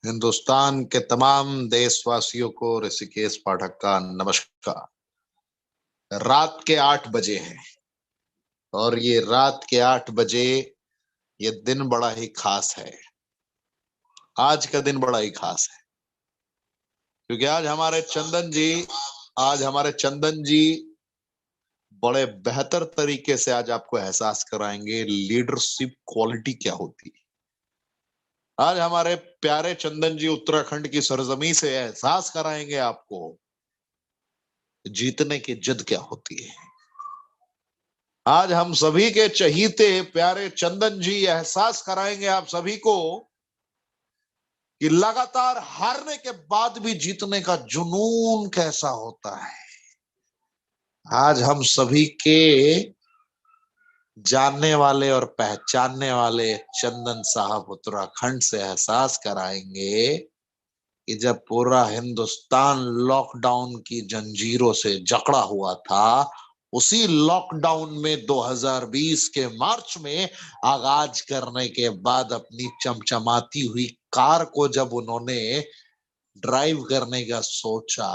हिंदुस्तान के तमाम देशवासियों को ऋषिकेश पाठक का नमस्कार। रात के 8 बजे हैं और ये रात के 8 बजे ये दिन बड़ा ही खास है। आज का दिन बड़ा ही खास है क्योंकि आज हमारे चंदन जी बड़े बेहतर तरीके से आज आपको एहसास कराएंगे लीडरशिप क्वालिटी क्या होती है। आज हमारे प्यारे चंदन जी उत्तराखंड की सरजमी से एहसास कराएंगे आपको जीतने की जिद क्या होती है। आज हम सभी के चहीते प्यारे चंदन जी एहसास कराएंगे आप सभी को कि लगातार हारने के बाद भी जीतने का जुनून कैसा होता है। आज हम सभी के जानने वाले और पहचानने वाले चंदन साहब उत्तराखंड से एहसास कराएंगे कि जब पूरा हिंदुस्तान लॉकडाउन की जंजीरों से जकड़ा हुआ था, उसी लॉकडाउन में 2020 के मार्च में आगाज करने के बाद अपनी चमचमाती हुई कार को जब उन्होंने ड्राइव करने का सोचा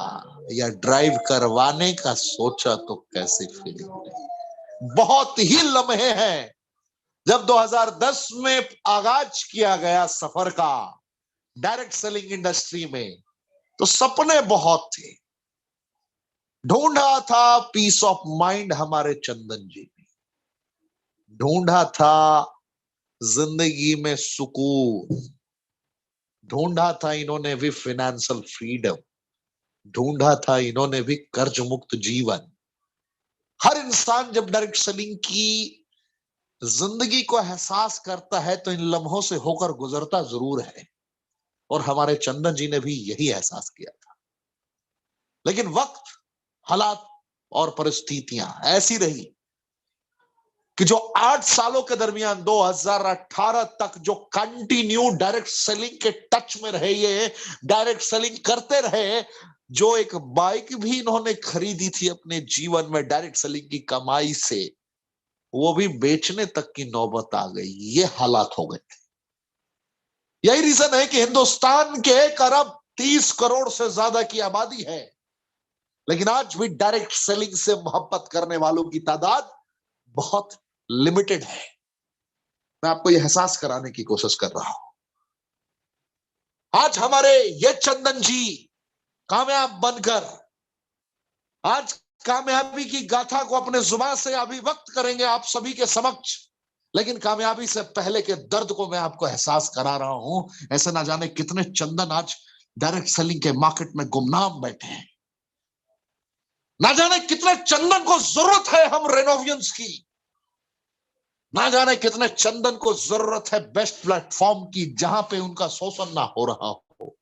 या ड्राइव करवाने का सोचा तो कैसी फीलिंग हुई। बहुत ही लम्हे हैं जब 2010 में आगाज किया गया सफर का डायरेक्ट सेलिंग इंडस्ट्री में, तो सपने बहुत थे। ढूंढा था पीस ऑफ माइंड हमारे चंदन जी ने, ढूंढा था जिंदगी में सुकून, ढूंढा था इन्होंने भी फाइनेंशियल फ्रीडम, ढूंढा था इन्होंने भी कर्ज मुक्त जीवन। हर इंसान जब डायरेक्ट सेलिंग की जिंदगी को एहसास करता है तो इन लम्हों से होकर गुजरता जरूर है, और हमारे चंदन जी ने भी यही एहसास किया था। लेकिन वक्त, हालात और परिस्थितियां ऐसी रही कि जो 8 सालों के दरमियान 2018 तक जो कंटिन्यू डायरेक्ट सेलिंग के टच में रहे, ये डायरेक्ट सेलिंग करते रहे, जो एक बाइक भी इन्होंने खरीदी थी अपने जीवन में डायरेक्ट सेलिंग की कमाई से, वो भी बेचने तक की नौबत आ गई। ये हालात हो गए थे। यही रीजन है कि हिंदुस्तान के 1 अरब 30 करोड़ से ज्यादा की आबादी है, लेकिन आज भी डायरेक्ट सेलिंग से मोहब्बत करने वालों की तादाद बहुत लिमिटेड है। मैं आपको यह एहसास कराने की कोशिश कर रहा हूं। आज हमारे ये चंदन जी कामयाब बनकर आज कामयाबी की गाथा को अपने जुबान से अभिव्यक्त करेंगे आप सभी के समक्ष। लेकिन कामयाबी से पहले के दर्द को मैं आपको एहसास करा रहा हूं। ऐसे ना जाने कितने चंदन आज डायरेक्ट सेलिंग के मार्केट में गुमनाम बैठे हैं। ना जाने कितने चंदन को जरूरत है हम रेनोवियंस की। ना जाने कितने चंदन को जरूरत है बेस्ट प्लेटफॉर्म की जहां पे उनका शोषण ना हो रहा हो।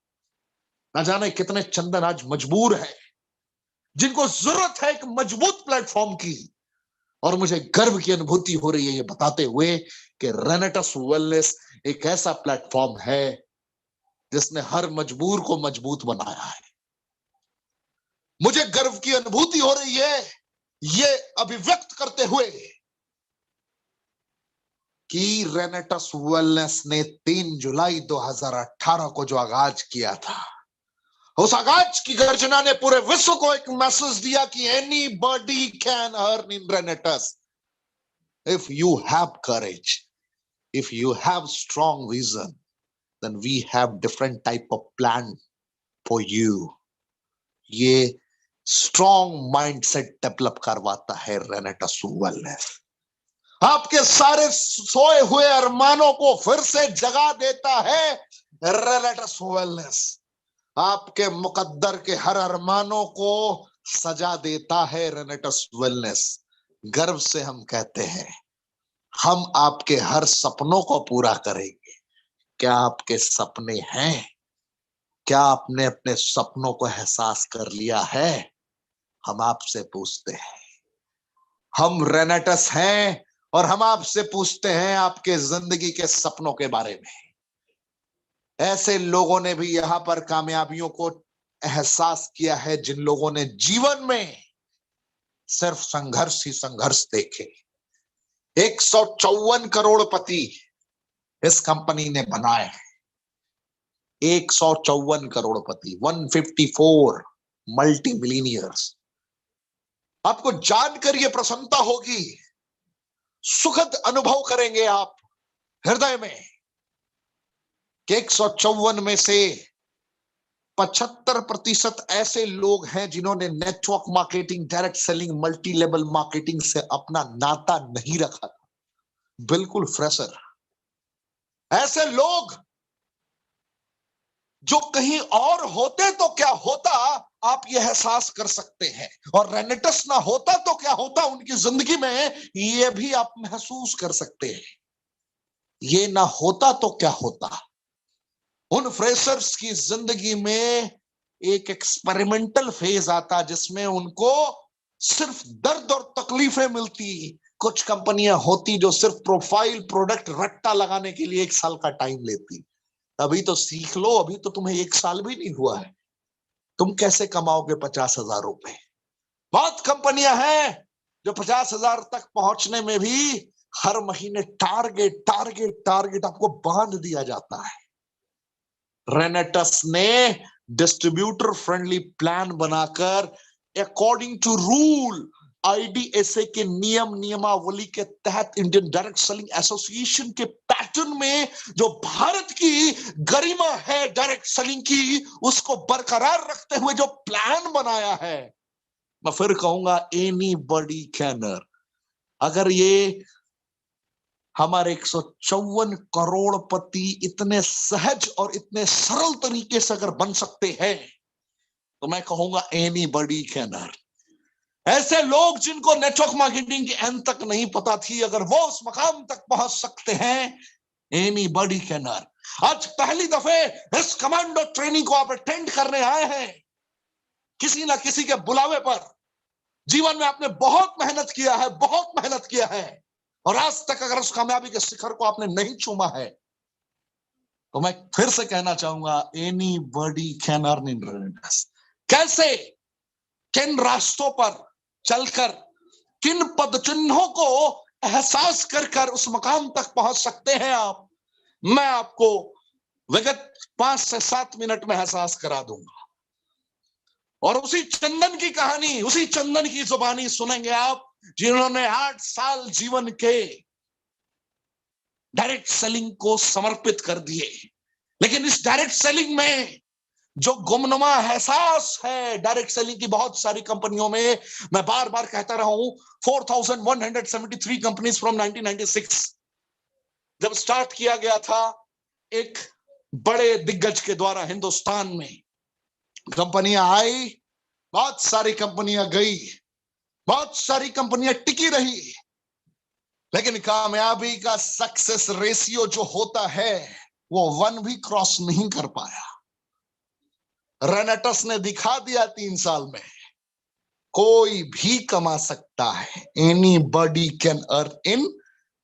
ना जाने कितने चंदन आज मजबूर है जिनको जरूरत है एक मजबूत प्लेटफॉर्म की। और मुझे गर्व की अनुभूति हो रही है ये बताते हुए कि रेनेटस वेलनेस एक ऐसा प्लेटफॉर्म है जिसने हर मजबूर को मजबूत बनाया है। मुझे गर्व की अनुभूति हो रही है ये अभिव्यक्त करते हुए कि रेनेटस वेलनेस ने 3 जुलाई 2018 को जो आगाज किया था, उस आगाज की गर्जना ने पूरे विश्व को एक मैसेज दिया कि any body can earn in रेनेटस if you have courage, if you have strong vision, then we have different type of plan for you. ये strong mindset डेवलप करवाता है रेनेटस वेलनेस। आपके सारे सोए हुए अरमानों को फिर से जगा देता है रेनेटस वेलनेस। आपके मुकद्दर के हर अरमानों को सजा देता है रेनेटस वेलनेस। गर्व से हम कहते हैं हम आपके हर सपनों को पूरा करेंगे। क्या आपके सपने हैं? क्या आपने अपने सपनों को एहसास कर लिया है? हम आपसे पूछते हैं। हम रेनेटस हैं और हम आपसे पूछते हैं आपके जिंदगी के सपनों के बारे में। ऐसे लोगों ने भी यहां पर कामयाबियों को एहसास किया है जिन लोगों ने जीवन में सिर्फ संघर्ष ही संघर्ष देखे। 154 करोड़पति इस कंपनी ने बनाए हैं। 154 करोड़पति, 154 मल्टी मिलीनियर्स। आपको जानकर यह प्रसन्नता होगी, सुखद अनुभव करेंगे आप हृदय में कि 154 में से 75% ऐसे लोग हैं जिन्होंने network marketing, direct selling, multi level marketing से अपना नाता नहीं रखा था, बिल्कुल फ्रेशर। ऐसे लोग जो कहीं और होते तो क्या होता, आप यह एहसास कर सकते हैं। और रेनेटस ना होता तो क्या होता उनकी जिंदगी में, यह भी आप महसूस कर सकते हैं। ये ना होता तो क्या होता। उन फ्रेशर्स की जिंदगी में एक एक्सपेरिमेंटल फेज आता जिसमें उनको सिर्फ दर्द और तकलीफें मिलती। कुछ कंपनियां होती जो सिर्फ प्रोफाइल प्रोडक्ट रट्टा लगाने के लिए 1 साल का टाइम लेती। अभी तो सीख लो, अभी तो तुम्हें 1 साल भी नहीं हुआ है, तुम कैसे कमाओगे 50,000 रुपए। बहुत कंपनियां हैं जो 50,000 तक पहुंचने में भी हर महीने टारगेट टारगेट टारगेट आपको बांध दिया जाता है। रेनेटस ने डिस्ट्रीब्यूटर फ्रेंडली प्लान बनाकर अकॉर्डिंग टू रूल आईडीएसए के नियमावली के तहत, इंडियन डायरेक्ट सेलिंग एसोसिएशन के पैटर्न में, जो भारत की गरिमा है डायरेक्ट सेलिंग की, उसको बरकरार रखते हुए जो प्लान बनाया है, मैं फिर कहूंगा एनीबॉडी कैन अर्न। अगर ये हमारे 154 करोड़पति इतने सहज और इतने सरल तरीके से अगर बन सकते हैं, तो मैं कहूंगा एनीबॉडी कैन अर्न। ऐसे लोग जिनको नेटवर्क मार्केटिंग की एंड तक नहीं पता थी, अगर वो उस मकाम तक पहुंच सकते हैं, एनीबॉडी कैन अर्न। आज पहली दफे इस कमांडो ट्रेनिंग को आप अटेंड करने आए हैं, किसी ना किसी के बुलावे पर। जीवन में आपने बहुत मेहनत किया है, बहुत मेहनत किया है, और आज तक अगर उस कामयाबी के शिखर को आपने नहीं चूमा है, तो मैं फिर से कहना चाहूंगा एनीबॉडी कैन अर्न इन रेनेटस। कैसे, किन रास्तों पर चलकर, किन पद चिन्हों को एहसास कर कर उस मकाम तक पहुंच सकते हैं आप, मैं आपको विगत 5 से 7 मिनट में एहसास करा दूंगा। और उसी चंदन की कहानी, उसी चंदन की जुबानी सुनेंगे आप, जिन्होंने 8 साल जीवन के डायरेक्ट सेलिंग को समर्पित कर दिए। लेकिन इस डायरेक्ट सेलिंग में जो गुमनुमा एहसास है डायरेक्ट सेलिंग की, बहुत सारी कंपनियों में, मैं बार बार कहता रहा हूं, 4173 कंपनीज फ्रॉम 1996 जब स्टार्ट किया गया था एक बड़े दिग्गज के द्वारा हिंदुस्तान में। कंपनियां आई, बहुत सारी कंपनियां गई, बहुत सारी कंपनियां टिकी रही, लेकिन कामयाबी का सक्सेस रेशियो जो होता है वो 1 भी क्रॉस नहीं कर पाया। रेनेटस ने दिखा दिया 3 साल में, कोई भी कमा सकता है। Anybody can earn in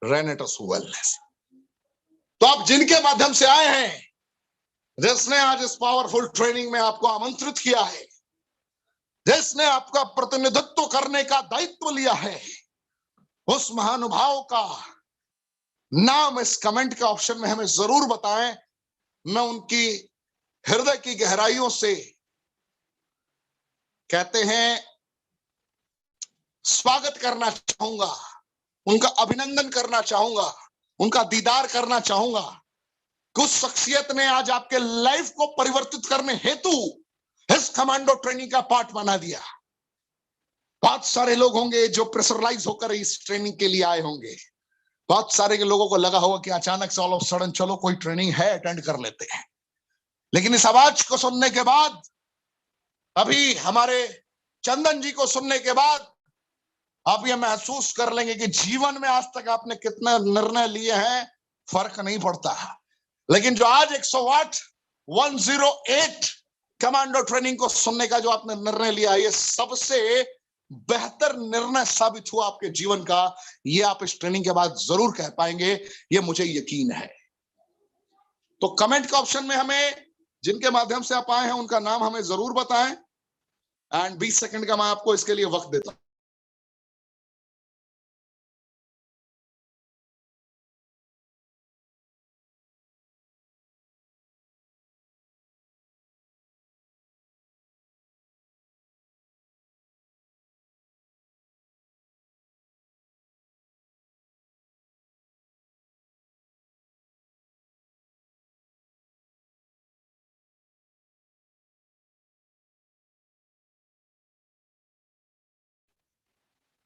रेनेटस wellness. तो आप जिनके माध्यम से आए हैं, जिसने आज इस पावरफुल ट्रेनिंग में आपको आमंत्रित किया है, जिसने आपका प्रतिनिधित्व करने का दायित्व लिया है, उस महानुभाव का नाम इस कमेंट के ऑप्शन में हमें जरूर बताएं। मैं उनकी हृदय की गहराइयों से, कहते हैं, स्वागत करना चाहूंगा, उनका अभिनंदन करना चाहूंगा, उनका दीदार करना चाहूंगा। कुछ शख्सियत ने आज आपके लाइफ को परिवर्तित करने हेतु इस कमांडो ट्रेनिंग का पार्ट बना दिया। बहुत सारे लोग होंगे जो प्रेशराइज होकर इस ट्रेनिंग के लिए आए होंगे। बहुत सारे के लोगों को लगा होगा कि अचानक से ऑल ऑफ सडन चलो कोई ट्रेनिंग है, अटेंड कर लेते हैं। लेकिन इस आवाज को सुनने के बाद, अभी हमारे चंदन जी को सुनने के बाद, आप ये महसूस कर लेंगे कि जीवन में आज तक आपने कितने निर्णय लिए हैं, फर्क नहीं पड़ता। लेकिन जो आज 108 108 कमांडो ट्रेनिंग को सुनने का जो आपने निर्णय लिया, ये सबसे बेहतर निर्णय साबित हुआ आपके जीवन का। ये आप इस ट्रेनिंग के बाद जरूर कह पाएंगे, ये मुझे यकीन है। तो कमेंट के ऑप्शन में हमें, जिनके माध्यम से आप आए हैं, उनका नाम हमें जरूर बताएं। एंड 20 सेकंड का मैं आपको इसके लिए वक्त देता हूं।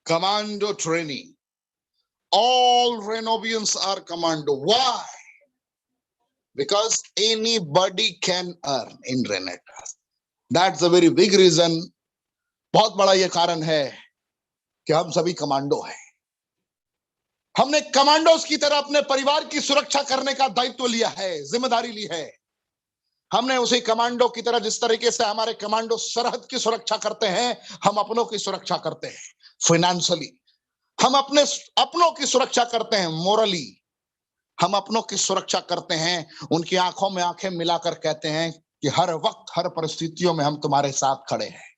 commando training. All Renovians are commando. Why? Because anybody can earn in Renetas. That's a very big reason. बहुत बड़ा ये कारण है कि हम सभी कमांडो हैं। हमने कमांडोज की तरह अपने परिवार की सुरक्षा करने का दायित्व लिया है, जिम्मेदारी ली है। हमने उसी कमांडो की तरह, जिस तरीके से हमारे कमांडो सरहद की सुरक्षा करते हैं, हम अपनों की सुरक्षा करते हैं फाइनेंशियली। हम अपने अपनों की सुरक्षा करते हैं मोरली। हम अपनों की सुरक्षा करते हैं, उनकी आंखों में आंखें मिलाकर कहते हैं कि हर वक्त हर परिस्थितियों में हम तुम्हारे साथ खड़े हैं,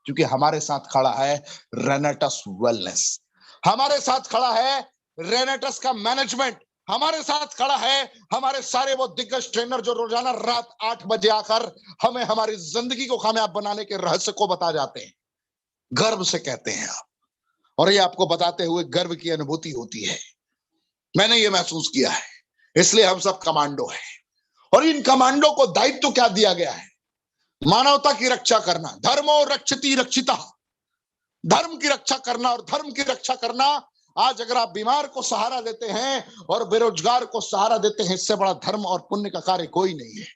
क्योंकि हमारे साथ खड़ा है रेनेटस वेलनेस, हमारे साथ खड़ा है रेनेटस का मैनेजमेंट, हमारे साथ खड़ा है हमारे सारे वो दिग्गज ट्रेनर जो रोजाना रात 8 बजे आकर हमें हमारी जिंदगी को कामयाब बनाने के रहस्य को बता जाते हैं। गर्व से कहते हैं आप, और ये आपको बताते हुए गर्व की अनुभूति होती है। मैंने ये महसूस किया है, इसलिए हम सब कमांडो हैं। और इन कमांडो को दायित्व क्या दिया गया है? मानवता की रक्षा करना। धर्मो रक्षति रक्षिता, धर्म की रक्षा करना। और धर्म की रक्षा करना, आज अगर आप बीमार को सहारा देते हैं और बेरोजगार को सहारा देते हैं, इससे बड़ा धर्म और पुण्य का कार्य कोई नहीं है।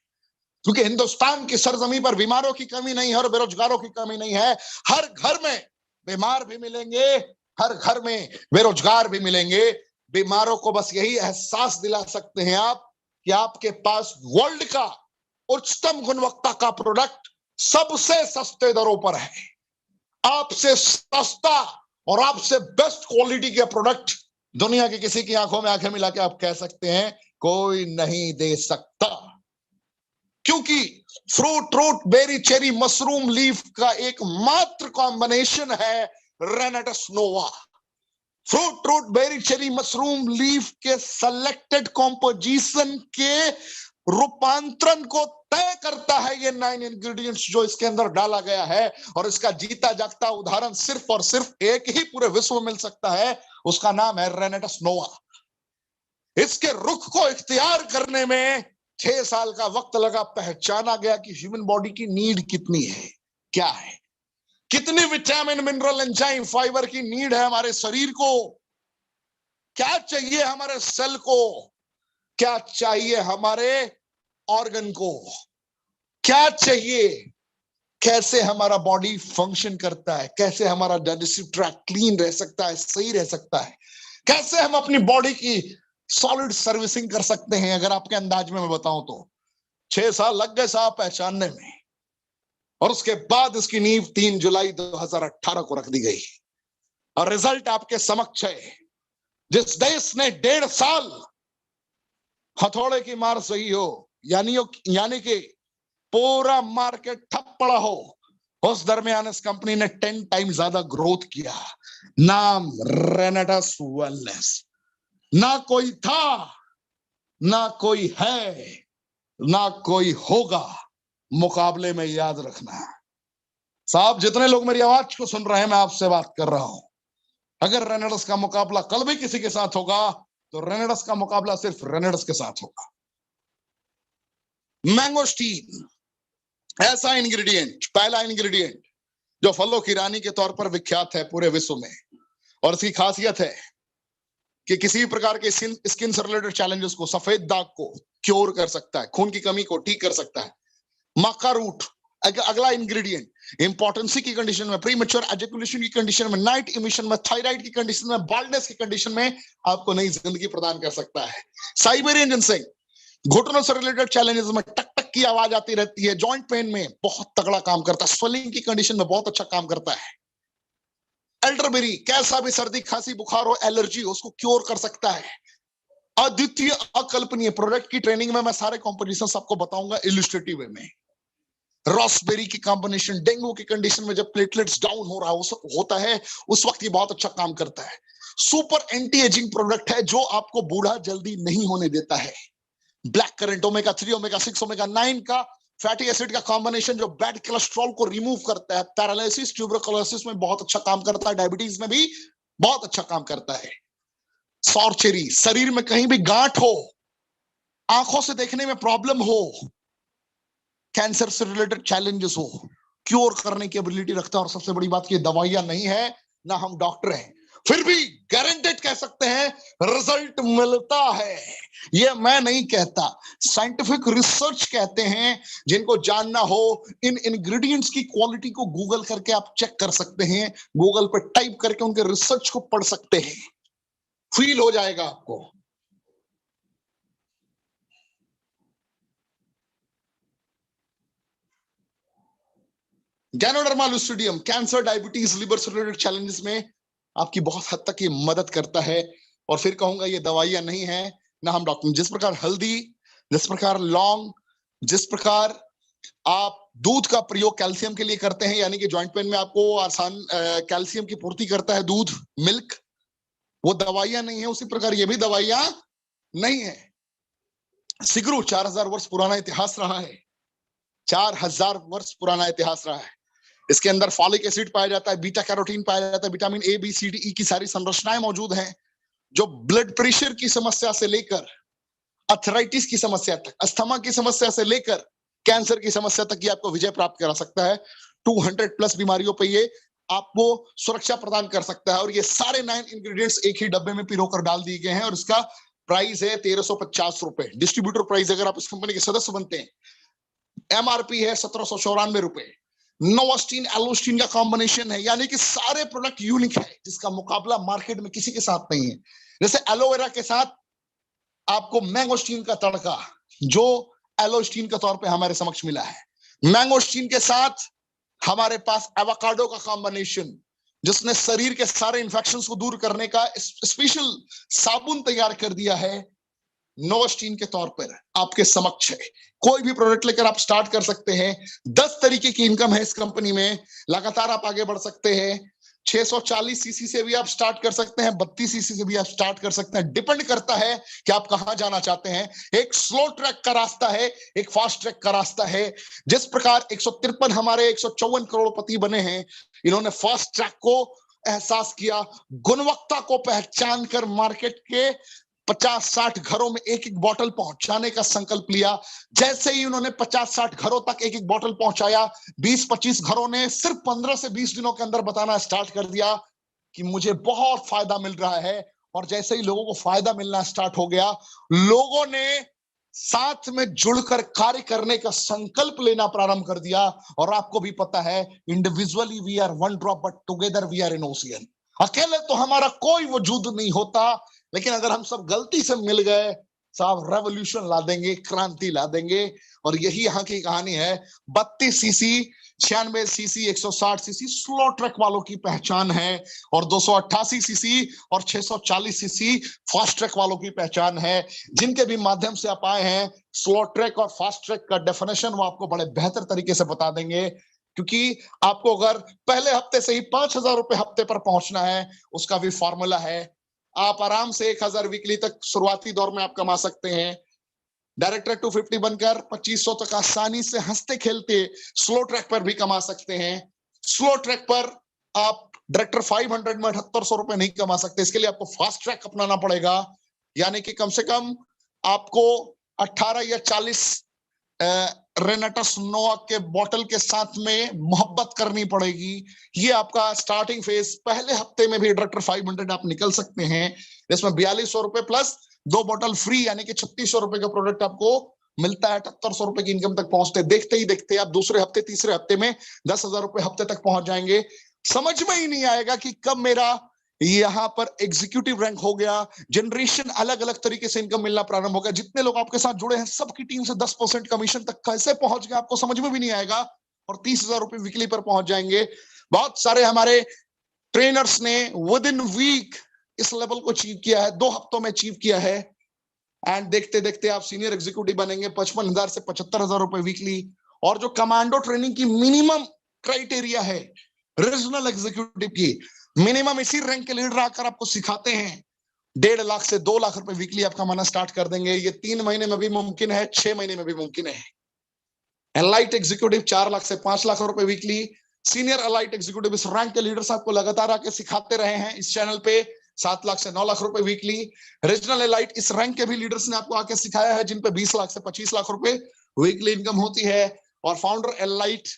क्योंकि हिंदुस्तान की सरजमी पर बीमारों की कमी नहीं है और बेरोजगारों की कमी नहीं है। हर घर में बीमार भी मिलेंगे, हर घर में बेरोजगार भी मिलेंगे। बीमारों को बस यही एहसास दिला सकते हैं आप कि आपके पास वर्ल्ड का उच्चतम गुणवत्ता का प्रोडक्ट सबसे सस्ते दरों पर है। आपसे सस्ता और आपसे बेस्ट क्वालिटी के प्रोडक्ट दुनिया की किसी की आंखों में आंखें मिला के आप कह सकते हैं कोई नहीं दे सकता। क्योंकि fruit, root, berry, cherry, mushroom, leaf का एक मात्र कॉम्बिनेशन है Renatus Nova. Fruit, root, berry, cherry, mushroom, leaf के सेलेक्टेड कॉम्पोजिशन के रूपांतरण को तय करता है ये 9 इंग्रेडिएंट्स जो इसके अंदर डाला गया है। और इसका जीता जागता उदाहरण सिर्फ और सिर्फ एक ही पूरे विश्व में मिल सकता है, उसका नाम है रेनेटस नोवा। इसके रुख को इख्तियार करने में 6 साल का वक्त लगा। पहचाना गया कि ह्यूमन बॉडी की नीड कितनी है, क्या है, कितनी विटामिन, मिनरल, एंजाइम, फाइबर की नीड है हमारे शरीर को, क्या चाहिए हमारे सेल को, क्या चाहिए हमारे ऑर्गन को, क्या चाहिए, कैसे हमारा बॉडी फंक्शन करता है, कैसे हमारा डाइजेस्टिव ट्रैक्ट क्लीन रह सकता है, सही रह सकता है, कैसे हम अपनी बॉडी की सॉलिड सर्विसिंग कर सकते हैं। अगर आपके अंदाज में मैं बताऊं तो 6 साल लग गए साहब पहचानने में। और उसके बाद इसकी नींव 3 जुलाई 2018 को रख दी गई और रिजल्ट आपके समक्ष है। जिस देश ने 1.5 साल हथौड़े की मार सही हो, यानी कि पूरा मार्केट ठप पड़ा हो, उस दरमियान इस कंपनी ने 10 टाइम ज्यादा ग्रोथ किया। नाम रेनेटस वेलनेस। ना कोई था, ना कोई है, ना कोई होगा। मुकाबले में याद रखना साहब, जितने लोग मेरी आवाज को सुन रहे हैं, मैं आपसे बात कर रहा हूं। अगर रेनेटस का मुकाबला कल भी किसी के साथ होगा तो रेनेटस का मुकाबला सिर्फ रेनेटस के साथ होगा। मैंगोस्टीन ऐसा इंग्रेडिएंट, पहला इंग्रेडिएंट जो फलों की रानी के तौर पर विख्यात है पूरे विश्व में। और इसकी खासियत है कि किसी भी प्रकार के स्किन से रिलेटेड चैलेंजेस को, सफेद दाग को क्योर कर सकता है, खून की कमी को ठीक कर सकता है। मक्का रूट अगला इंग्रेडिएंट, इंपॉर्टेंसी की कंडीशन में, प्रीमेच्योर एजैकुलेशन की कंडीशन में, नाइट इमिशन में, थायराइड की कंडीशन में, बाल्डनेस की कंडीशन में आपको नई जिंदगी प्रदान कर सकता है। साइबेरियन जिनसेंग घुटनों से रिलेटेड चैलेंजेस में टक टक की आवाज आती रहती है, जॉइंट पेन में बहुत तगड़ा काम करता है, स्वेलिंग की कंडीशन में बहुत अच्छा काम करता है। एल्डरबेरी कैसा भी सर्दी, खांसी, बुखार हो, एलर्जी हो, उसको क्योर कर सकता है। अद्वितीय, अकल्पनीय प्रोडक्ट की ट्रेनिंग में मैं सारे कॉम्पोजिशन आपको बताऊंगा इलस्ट्रेटिव वे में। रॉसबेरी की कॉम्बिनेशन, डेंगू की कंडीशन में जब प्लेटलेट्स डाउन हो रहा होता है उस वक्त ये बहुत अच्छा काम करता है। सुपर एंटी एजिंग प्रोडक्ट है जो आपको बूढ़ा जल्दी नहीं होने देता है। Black currant, omega 3, omega 6, omega 9 का फैटी एसिड का कॉम्बिनेशन जो बैड कोलेस्ट्रॉल को रिमूव करता है। पैरालिसिस, ट्यूबरकुलोसिस में बहुत अच्छा काम करता है, डायबिटीज में भी बहुत अच्छा काम करता है। सौर चेरी, शरीर में कहीं भी गांठ हो, आंखों से देखने में प्रॉब्लम हो, कैंसर से रिलेटेड चैलेंजेस हो, क्योर करने की एबिलिटी रखता है। और सबसे बड़ी बात की दवाइयां नहीं है, ना हम डॉक्टर हैं, फिर भी गारंटेड कह सकते हैं रिजल्ट मिलता है। ये मैं नहीं कहता, साइंटिफिक रिसर्च कहते हैं। जिनको जानना हो इन इंग्रेडिएंट्स की क्वालिटी को गूगल करके आप चेक कर सकते हैं, गूगल पर टाइप करके उनके रिसर्च को पढ़ सकते हैं, फील हो जाएगा आपको। गैनोडर्मा लुस्ट्रिडियम कैंसर, डायबिटीज, लिवर से रिलेटेड चैलेंजेस में आपकी बहुत हद तक ये मदद करता है। और फिर कहूंगा ये दवाइयां नहीं है ना हम डॉक्टर। जिस प्रकार हल्दी, जिस प्रकार लौंग, जिस प्रकार आप दूध का प्रयोग कैल्शियम के लिए करते हैं, यानी कि जॉइंट पेन में आपको आसान कैल्शियम की पूर्ति करता है दूध, मिल्क, वो दवाइयां नहीं है, उसी प्रकार ये भी दवाइयां नहीं है। सिगरू 4000 वर्ष पुराना इतिहास रहा है, 4000 वर्ष पुराना इतिहास रहा है। इसके अंदर फॉलिक एसिड पाया जाता है, बीटा कैरोटीन पाया जाता है, vitamin A B C D E की सारी संरचनाएं मौजूद हैं, जो ब्लड प्रेशर की समस्या से लेकर अर्थराइटिस की समस्या तक, अस्थमा की समस्या से लेकर कैंसर की समस्या तक ये आपको विजय प्राप्त करा सकता है। 200 प्लस बीमारियों पे ये आपको सुरक्षा प्रदान कर सकता है। और ये सारे 9 इंग्रेडिएंट्स एक ही डब्बे में पिरोकर डाल दिए गए हैं और इसका प्राइस है 1350 रुपए। डिस्ट्रीब्यूटर प्राइस अगर आप इस कंपनी के सदस्य बनते हैं, एमआरपी है 1794 रुपए। नोवास्टीन एलोस्टीन का कॉम्बिनेशन है, यानी कि सारे प्रोडक्ट यूनिक है जिसका मुकाबला मार्केट में किसी के साथ नहीं है। जैसे एलोवेरा के साथ आपको मैंगोस्टीन का तड़का, जो एलोस्टीन के तौर पे हमारे समक्ष मिला है, मैंगोस्टीन के साथ हमारे पास एवोकाडो का कॉम्बिनेशन, जिसने शरीर के सारे इंफेक्शंस को दूर करने का स्पेशल साबुन तैयार कर दिया है, नोवास्टीन के तौर पर आपके समक्ष है। कोई भी प्रोडक्ट लेकर आप स्टार्ट कर सकते हैं। 10 तरीके की इनकम है इस कंपनी में, लगातार आप आगे बढ़ सकते हैं। 640 सीसी से भी आप स्टार्ट कर सकते हैं, 32 सीसी से भी आप स्टार्ट कर सकते हैं। डिपेंड करता है कि आप कहां जाना चाहते हैं। एक स्लो ट्रैक का रास्ता है, एक फास्ट ट्रैक का रास्ता है। जिस प्रकार 153 हमारे 154 करोड़पति बने हैं, इन्होंने फास्ट ट्रैक को एहसास किया, गुणवत्ता को पहचान कर मार्केट के 50-60 घरों में एक एक बॉटल पहुंचाने का संकल्प लिया। जैसे ही उन्होंने 50-60 घरों तक एक एक बॉटल पहुंचाया, 20-25 घरों ने सिर्फ 15 से 20 दिनों के अंदर बताना स्टार्ट कर दिया कि मुझे बहुत फायदा मिल रहा है। और जैसे ही लोगों को फायदा मिलना स्टार्ट हो गया, लोगों ने साथ में जुड़कर कार्य करने का संकल्प लेना प्रारंभ कर दिया। और आपको भी पता है, individually we are one drop but together we are an ocean. अकेले तो हमारा कोई वजूद नहीं होता, लेकिन अगर हम सब गलती से मिल गए, साहब रेवोल्यूशन ला देंगे, क्रांति ला देंगे। और यही यहाँ की कहानी है। 32 CC, 96 CC, 160 CC slow track वालों की पहचान है, और 288 सीसी और 640 सीसी फास्ट ट्रैक वालों की पहचान है। जिनके भी माध्यम से आप आए हैं, स्लो ट्रैक और फास्ट ट्रैक का डेफिनेशन वो आपको बड़े बेहतर तरीके से बता देंगे। क्योंकि आपको अगर पहले हफ्ते से ही 5000 रुपए हफ्ते पर पहुंचना है, उसका भी फॉर्मूला है। आप आराम से 1000 वीकली तक शुरुआती दौर में आप कमा सकते हैं। डायरेक्टर 250 बनकर 2500 तक आसानी से हंसते खेलते स्लो ट्रैक पर भी कमा सकते हैं। स्लो ट्रैक पर आप डायरेक्टर 500 में 7800 रुपए नहीं कमा सकते। इसके लिए आपको फास्ट ट्रैक अपनाना पड़ेगा, यानी कि कम से कम आपको 18 या 40 रेनेटस नोवा के बॉटल के साथ में मोहब्बत करनी पड़ेगी। ये आपका स्टार्टिंग फेज। पहले हफ्ते में भी डायरेक्टर 500 आप निकल सकते हैं, जिसमें 4200 रुपए प्लस 2 बॉटल फ्री, यानी कि 3600 रुपए का प्रोडक्ट आपको मिलता है। 7800 रुपए की इनकम तक पहुंचते देखते ही देखते आप दूसरे हफ्ते, तीसरे हफ्ते में 10,000 रुपए हफ्ते तक पहुंच जाएंगे। समझ में ही नहीं आएगा कि कब मेरा यहां पर एग्जीक्यूटिव रैंक हो गया। जनरेशन अलग अलग तरीके से इनकम मिलना प्रारंभ हो गया। जितने लोग आपके साथ जुड़े हैं, सबकी टीम से 10% कमीशन तक कैसे पहुंच गया, आपको समझ में भी नहीं आएगा। और 30,000 रुपए वीकली पर पहुंच जाएंगे। बहुत सारे हमारे ट्रेनर्स ने विद इन वीक इस लेवल को अचीव किया है, 2 हफ्तों में अचीव किया है। एंड देखते देखते आप सीनियर एग्जीक्यूटिव बनेंगे, 55,000 से 75,000 रुपए वीकली। और जो कमांडो ट्रेनिंग की मिनिमम क्राइटेरिया है रीजनल एग्जीक्यूटिव की, मिनिमम इसी रैंक के लीडर आकर आपको सिखाते हैं, 1.5 लाख से 2 लाख रुपए वीकली आप कमाना स्टार्ट कर देंगे। ये 3 महीने में भी मुमकिन है, 6 महीने में भी मुमकिन है। एलाइट एग्जीक्यूटिव 4 लाख से 5 लाख रुपए वीकली। सीनियर एलाइट एग्जीक्यूटिव इस रैंक के लीडर्स आपको लगातार आके सिखाते रहे हैं इस चैनल पे, 7 लाख से 9 लाख रुपए वीकली। रीजनल एलाइट इस रैंक के भी लीडर्स ने आपको आके सिखाया है, जिन पे 20 लाख से 25 लाख रुपए वीकली इनकम होती है। और फाउंडर एलाइट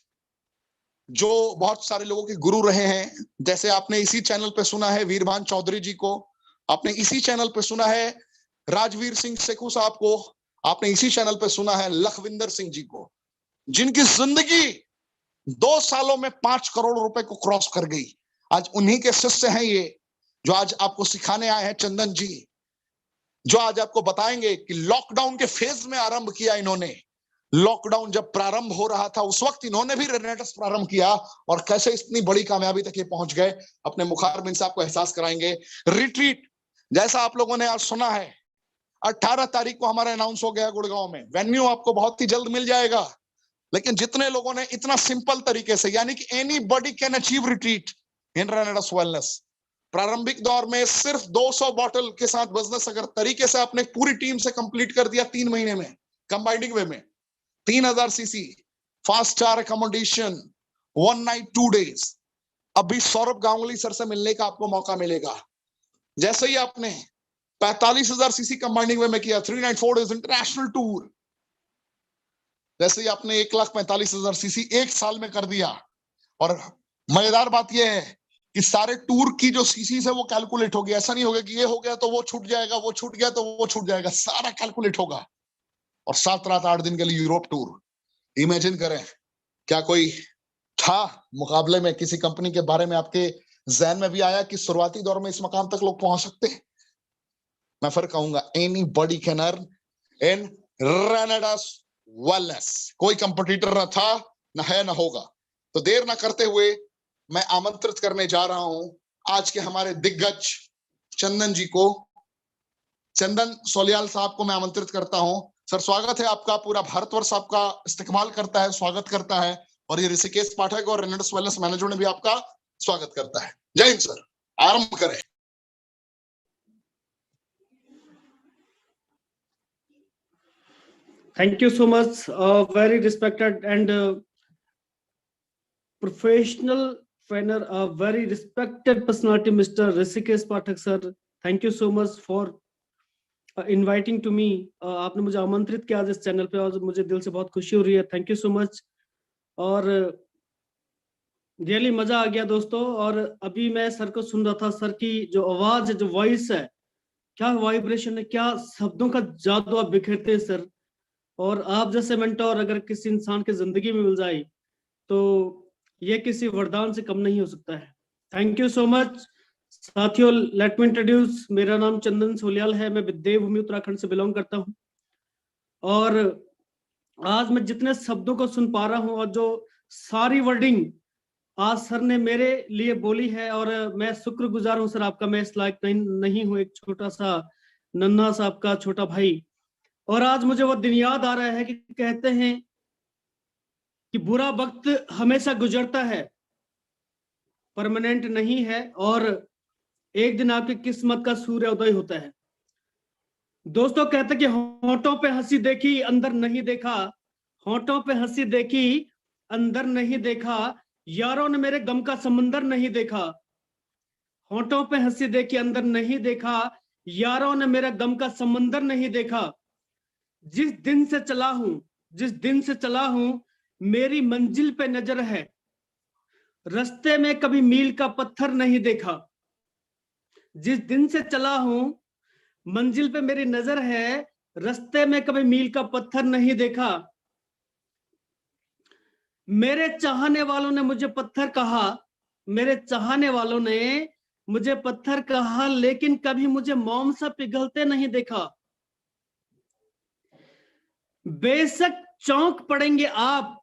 जो बहुत सारे लोगों के गुरु रहे हैं। जैसे आपने इसी चैनल पे सुना है वीरभान चौधरी जी को, आपने इसी चैनल पे सुना है राजवीर सिंह सेखू साहब को, आपने इसी चैनल पे सुना है लखविंदर सिंह जी को, जिनकी जिंदगी 2 सालों में 5 करोड़ रुपए को क्रॉस कर गई। आज उन्हीं के शिष्य हैं ये, जो आज आपको सिखाने आए हैं चंदन जी, जो आज आपको बताएंगे कि लॉकडाउन के फेज में आरंभ किया इन्होंने। लॉकडाउन जब प्रारंभ हो रहा था उस वक्त इन्होंने भी रेनेटस प्रारंभ किया, और कैसे इतनी बड़ी कामयाबी तक ये पहुंच गए, अपने मुखारबिन से आपको एहसास कराएंगे। रिट्रीट जैसा आप लोगों ने आज सुना है, 18 तारीख को हमारा अनाउंस हो गया गुड़गांव में। वेन्यू आपको बहुत ही जल्द मिल जाएगा, लेकिन जितने लोगों ने इतना सिंपल तरीके से, यानी कि any body can achieve retreat in रेनेटस wellness, प्रारंभिक दौर में सिर्फ 200 बॉटल के साथ बिजनेस अगर तरीके से आपने पूरी टीम से कंप्लीट कर दिया 3 महीने में, कंबाइनिंग वे में 3000 CC, fast star accommodation, 1 night 2 days. अभी सौरभ गांगुली सर से मिलने का आपको मौका मिलेगा। जैसे ही आपने 45,000 सीसी कंबाइनिंग वे में किया, 3 नाइट 4 डेज इंटरनेशनल टूर, जैसे ही आपने 1,45,000 सीसी एक साल में कर दिया। और मजेदार बात यह है कि सारे टूर की जो सीसी है वो कैलकुलेट होगी। ऐसा नहीं होगा कि ये हो गया तो वो छूट जाएगा, वो छूट गया तो वो छूट जाएगा, सारा कैलकुलेट होगा। और 7 रात 8 दिन के लिए यूरोप टूर। इमेजिन करें, क्या कोई था मुकाबले में किसी कंपनी के बारे में आपके जहन में भी आया कि शुरुआती दौर में इस मकाम तक लोग पहुंच सकते हैं? मैं फिर कहूंगा, any body can earn in रेनेटस wellness. कोई कंपटीटर ना था, ना है, ना होगा। तो देर ना करते हुए मैं आमंत्रित करने जा रहा हूं आज के हमारे दिग्गज चंदन जी को। चंदन सोलियाल साहब को मैं आमंत्रित करता हूं। सर, स्वागत है आपका। पूरा भारतवर्ष आपका इस्तेमाल करता है, स्वागत करता है, और ये ऋषिकेश पाठक और रेनेटस वेलनेस मैनेजमेंट भी आपका स्वागत करता है। जय हिंद सर, आरंभ करें। Thank you so much, very respected and professional trainer, a very respected personality, Mr. Rishikesh Pathak sir. Thank you so much for inviting to me. आपने मुझे आमंत्रित किया आज इस चैनल पे, और मुझे दिल से बहुत खुशी हो रही है। थैंक यू सो मच, और रियली मजा आ गया दोस्तों। और अभी मैं सर को सुन रहा था, सर की जो आवाज है, जो वॉइस है, क्या वाइब्रेशन है, क्या शब्दों का जादू आप बिखेरते हैं सर। और आप जैसे मेंटोर अगर किसी इंसान की जिंदगी में मिल जाए तो ये किसी वरदान से कम नहीं हो सकता है। थैंक यू सो मच साथियों। लेट मी इंट्रोड्यूस, मेरा नाम चंदन सोलियाल है, मैं देवभूमि उत्तराखंड से बिलोंग करता हूं। और आज मैं जितने शब्दों को सुन पा रहा हूं, और जो सारी वर्डिंग आज सर ने मेरे लिए बोली है, और मैं शुक्रगुजार हूं सर आपका। मैं इस लायक नहीं हूं, एक छोटा सा नन्हा सा आपका छोटा भाई। और आज मुझे वो दिन याद आ रहा है कि कहते हैं कि बुरा वक्त हमेशा गुजरता है, परमानेंट नहीं है, और एक दिन आपकी किस्मत का सूर्योदय होता है। दोस्तों कहते कि होंठों पे हंसी देखी अंदर नहीं देखा, होंठों पे हंसी देखी अंदर नहीं देखा, यारों ने मेरे गम का समंदर नहीं देखा। होंठों पे हंसी देखी अंदर नहीं देखा, यारों ने मेरा गम का समंदर नहीं देखा। जिस दिन से चला हूं मेरी मंजिल पे नजर है, रास्ते में कभी मील का पत्थर नहीं देखा। जिस दिन से चला हूं मंजिल पे मेरी नजर है, रास्ते में कभी मील का पत्थर नहीं देखा। मेरे चाहने वालों ने मुझे पत्थर कहा, मेरे चाहने वालों ने मुझे पत्थर कहा, लेकिन कभी मुझे मोम सा पिघलते नहीं देखा। बेशक चौंक पड़ेंगे आप,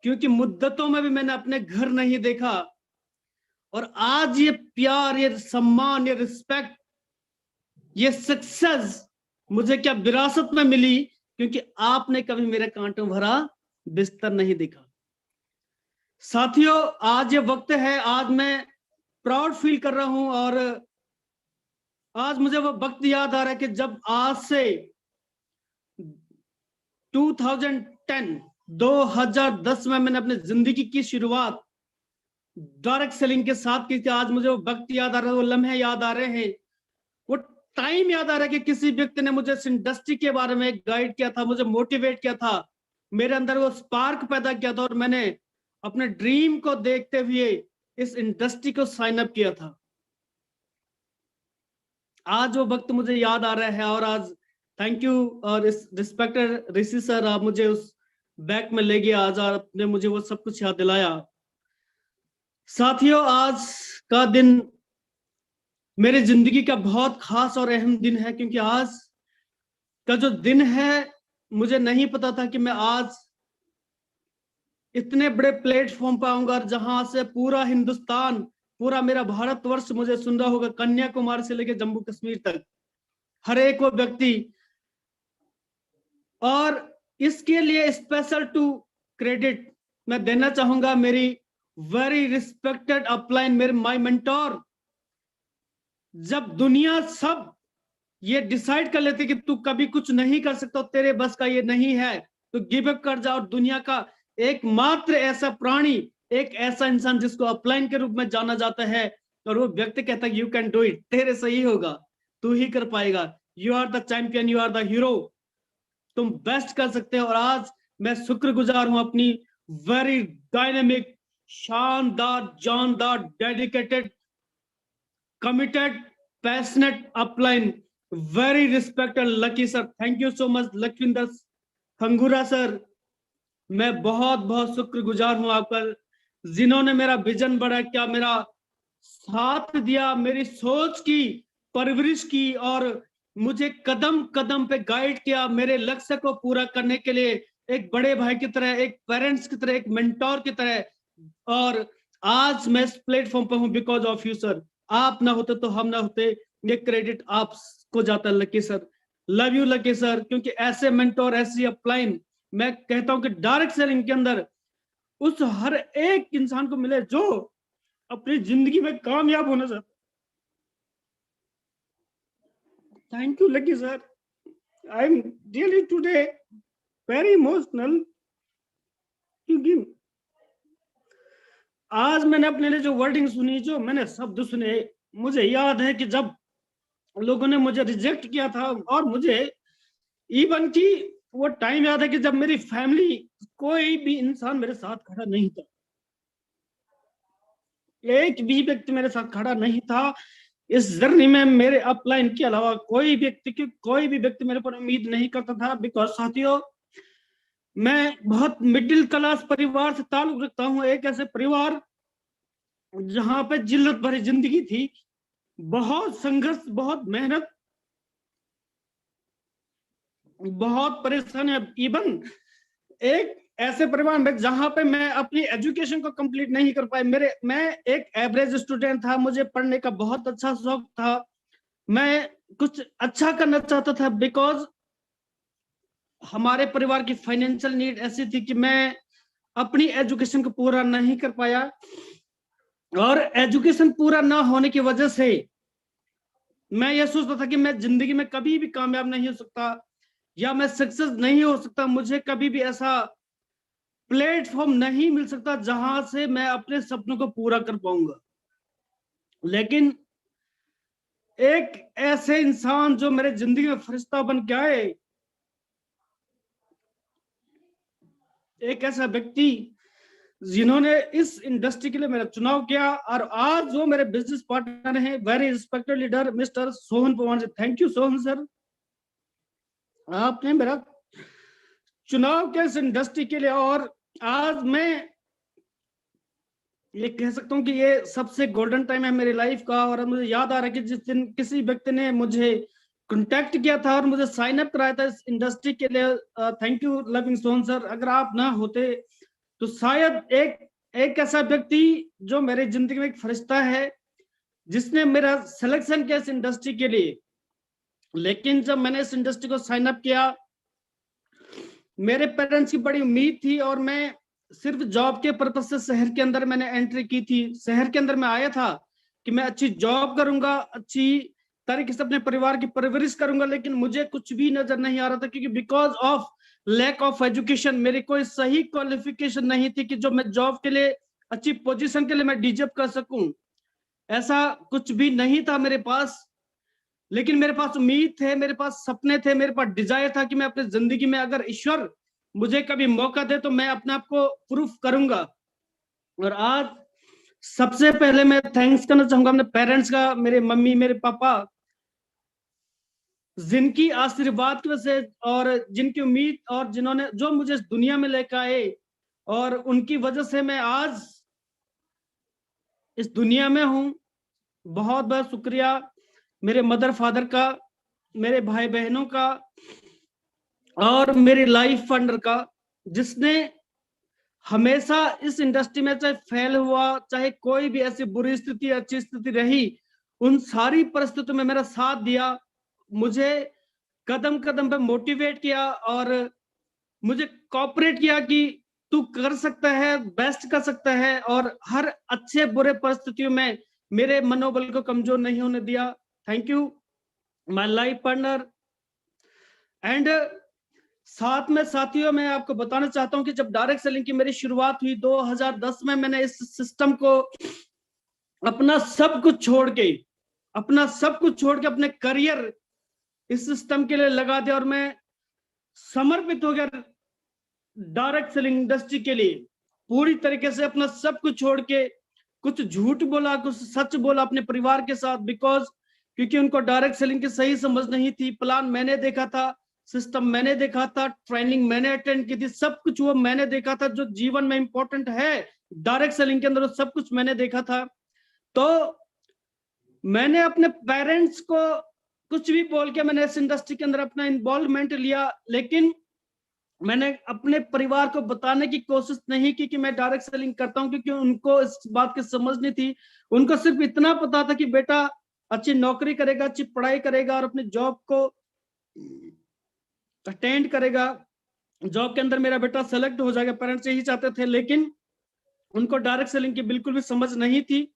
क्योंकि मुद्दतों में भी मैंने अपने घर नहीं देखा। और आज ये प्यार, ये सम्मान, ये रिस्पेक्ट, ये सक्सेस मुझे क्या विरासत में मिली, क्योंकि आपने कभी मेरे कांटों भरा बिस्तर नहीं देखा। साथियों, आज ये वक्त है, आज मैं प्राउड फील कर रहा हूं। और आज मुझे वो वक्त याद आ रहा है कि जब आज से 2010 में मैंने अपनी जिंदगी की शुरुआत डायरेक्ट सेलिंग के साथ की थी। आज मुझे वो वक्त याद आ रहा है, वो लम्हे याद आ रहे हैं, वो टाइम याद आ रहा है कि किसी व्यक्ति ने मुझे इस इंडस्ट्री के बारे में गाइड किया था, मुझे मोटिवेट किया था, मेरे अंदर वो स्पार्क पैदा किया था, और मैंने अपने ड्रीम को देखते हुए इस इंडस्ट्री को साइन अप किया था। आज वो वक्त मुझे याद आ रहा है और आज थैंक यू और इस रिस्पेक्टेड ऋषि सर, आप मुझे उस बैक में ले गया, आज आपने मुझे वो सब कुछ याद दिलाया। साथियों, आज का दिन मेरी जिंदगी का बहुत खास और अहम दिन है, क्योंकि आज का जो दिन है मुझे नहीं पता था कि मैं आज इतने बड़े प्लेटफॉर्म पर आऊंगा जहां से पूरा हिंदुस्तान, पूरा मेरा भारतवर्ष मुझे सुन रहा होगा, कन्याकुमारी से लेकर जम्मू कश्मीर तक, हर एक वो व्यक्ति। और इसके लिए स्पेशल टू क्रेडिट मैं देना चाहूंगा मेरी वेरी रिस्पेक्टेड अपलाइन, मेरे माय मेंटोर। जब दुनिया सब ये डिसाइड कर लेते कि तू कभी कुछ नहीं कर सकता, तेरे बस का ये नहीं है, तो गिव अप कर जा, और दुनिया का एकमात्र ऐसा प्राणी, एक ऐसा इंसान जिसको अपलाइन के रूप में जाना जाता है, और वो व्यक्ति कहता है यू कैन डू इट, तेरे से ही होगा, तू ही कर पाएगा, you are the champion, you are the hero, तुम बेस्ट कर सकते हो। और आज मैं शुक्रगुजार हूं अपनी वेरी डायनेमिक, शानदार, जानदार, dedicated, committed, passionate upline, very respected lucky sir, thank you so much. Lakhwinder Khangura sir, मैं बहुत बहुत शुक्रगुजार हूं आपका, जिन्होंने मेरा विजन बढ़ा क्या, मेरा साथ दिया, मेरी सोच की परवरिश की, और मुझे कदम कदम पे गाइड किया मेरे लक्ष्य को पूरा करने के लिए, एक बड़े भाई की तरह, एक पेरेंट्स की तरह, एक मेंटोर की तरह। और आज मैं इस प्लेटफॉर्म पे हूं बिकॉज ऑफ यू सर। आप ना होते तो हम ना होते, ये क्रेडिट आपको जाता lucky sir. Love you lucky sir, क्योंकि ऐसे मेंटोर, ऐसी अपलाइन मैं कहता हूं कि डायरेक्ट सेलिंग के अंदर उस हर एक इंसान को मिले जो अपनी जिंदगी में कामयाब होना चाहता। Thank you lucky sir, I am really today very emotional, क्योंकि आज मैंने अपने लिए जो वर्डिंग सुनी, जो मैंने शब्द सुने, मुझे याद है कि जब लोगों ने मुझे रिजेक्ट किया था, और मुझे इवन की वो टाइम याद है कि जब मेरी फैमिली, कोई भी इंसान मेरे साथ खड़ा नहीं था, एक भी व्यक्ति मेरे साथ खड़ा नहीं था इस जर्नी में, मेरे अपलाइन के अलावा कोई भी व्यक्ति मेरे पर उम्मीद नहीं करता था। बिकॉज साथियों, मैं बहुत मिडिल क्लास परिवार से ताल्लुक रखता हूं, एक ऐसे परिवार जहां पे जिल्लत भरी जिंदगी थी, बहुत संघर्ष, बहुत मेहनत, बहुत परेशानी। इवन एक ऐसे परिवार में जहां पे मैं अपनी एजुकेशन को कंप्लीट नहीं कर पाया, मैं एक एवरेज स्टूडेंट था, मुझे पढ़ने का बहुत अच्छा शौक था, मैं कुछ अच्छा करना चाहता था, बिकॉज हमारे परिवार की फाइनेंशियल नीड ऐसी थी कि मैं अपनी एजुकेशन को पूरा नहीं कर पाया, और एजुकेशन पूरा ना होने की वजह से मैं ये सोचता था कि मैं जिंदगी में कभी भी कामयाब नहीं हो सकता, या मैं सक्सेस नहीं हो सकता, मुझे कभी भी ऐसा प्लेटफॉर्म नहीं मिल सकता जहां से मैं अपने सपनों को पूरा कर पाऊंगा। लेकिन एक ऐसे इंसान जो मेरे जिंदगी में फरिश्ता बन के आए, एक ऐसा व्यक्ति जिन्होंने इस इंडस्ट्री के लिए मेरा चुनाव किया, और आज वो मेरे बिजनेस पार्टनर हैं, very respected leader mister Sohan Pawar ji. Thank you Sohan sir, आपने मेरा चुनाव किया इस इंडस्ट्री के लिए, और आज मैं ये कह सकता हूँ कि ये सबसे गोल्डन टाइम है मेरी लाइफ का। और मुझे याद आ रहा है कि जिस दिन किसी व्यक्ति ने मुझे कांटेक्ट किया था और मुझे साइन अप कराया था इस इंडस्ट्री के लिए, thank you loving Sohan sir, अगर आप ना होते तो शायद एक ऐसा व्यक्ति जो मेरी जिंदगी में एक फरिश्ता है, जिसने मेरा सिलेक्शन किया इस इंडस्ट्री के लिए। लेकिन जब मैंने इस इंडस्ट्री को साइन अप किया, मेरे पेरेंट्स की बड़ी उम्मीद थी, और मैं सिर्फ जॉब के पर्पज से शहर के अंदर मैंने एंट्री की थी। शहर के अंदर मैं आया था कि मैं अच्छी जॉब करूंगा, अच्छी तरीके से अपने परिवार की परवरिश करूंगा, लेकिन मुझे कुछ भी नजर नहीं आ रहा था, क्योंकि because of lack of education, मेरी कोई सही क्वालिफिकेशन नहीं थी कि जो मैं जॉब के लिए, अच्छी पोजीशन के लिए मैं डिजर्व कर सकूं, ऐसा कुछ भी नहीं था मेरे पास। लेकिन मेरे पास उम्मीद थे, मेरे पास सपने थे, मेरे पास डिजायर था कि मैं अपनी जिंदगी में, अगर ईश्वर मुझे कभी मौका दे तो मैं अपने आप को प्रूफ करूंगा। और आज सबसे पहले मैं थैंक्स करना चाहूंगा अपने पेरेंट्स का, मेरे मम्मी मेरे पापा, जिनकी आशीर्वाद की वजह से और जिनकी उम्मीद और जिन्होंने जो मुझे इस दुनिया में लेकर आए, और उनकी वजह से मैं आज इस दुनिया में हूं। बहुत बहुत शुक्रिया मेरे मदर फादर का, मेरे भाई बहनों का और मेरे लाइफ पार्टनर का, जिसने हमेशा इस इंडस्ट्री में चाहे फेल हुआ, चाहे कोई भी ऐसी बुरी स्थिति अच्छी स्थिति रही, उन सारी परिस्थितियों में मेरा साथ दिया, मुझे कदम कदम पे मोटिवेट किया और मुझे कोऑपरेट किया कि तू कर सकता है, बेस्ट कर सकता है, और हर अच्छे बुरे परिस्थितियों में मेरे मनोबल को कमजोर नहीं होने दिया। Thank you my life partner. And साथ में साथियों, मैं आपको बताना चाहता हूं कि जब डायरेक्ट सेलिंग की मेरी शुरुआत हुई 2010 में, मैंने इस सिस्टम को अपना सब कुछ छोड़ के अपने करियर इस सिस्टम के लिए लगा दिया और मैं समर्पित हो गया डायरेक्ट सेलिंग इंडस्ट्री के लिए। पूरी तरीके से अपना सब कुछ छोड़ के, कुछ झूठ बोला, कुछ सच बोला अपने परिवार के साथ, क्योंकि उनको डायरेक्ट सेलिंग की सही समझ नहीं थी। प्लान मैंने देखा था, सिस्टम मैंने देखा था, ट्रेनिंग मैंने अटेंड की थी, सब कुछ वो मैंने देखा था। जो जीवन में इंपॉर्टेंट है डायरेक्ट सेलिंग के अंदर, वो सब कुछ मैंने देखा था। तो मैंने अपने पेरेंट्स को कुछ भी बोल के मैंने इस इंडस्ट्री के अंदर अपना इन्वॉल्वमेंट लिया, लेकिन मैंने अपने परिवार को बताने की कोशिश नहीं की कि मैं डायरेक्ट सेलिंग करता हूं, क्योंकि उनको इस बात की समझ नहीं थी। उनको सिर्फ इतना पता था कि बेटा अच्छी नौकरी करेगा, अच्छी पढ़ाई करेगा और अपनी जॉब को अटेंड करेगा, जॉब के अंदर मेरा बेटा सेलेक्ट हो जाएगा। पेरेंट्स यही चाहते थे, लेकिन उनको डायरेक्ट सेलिंग की बिल्कुल भी समझ नहीं थी।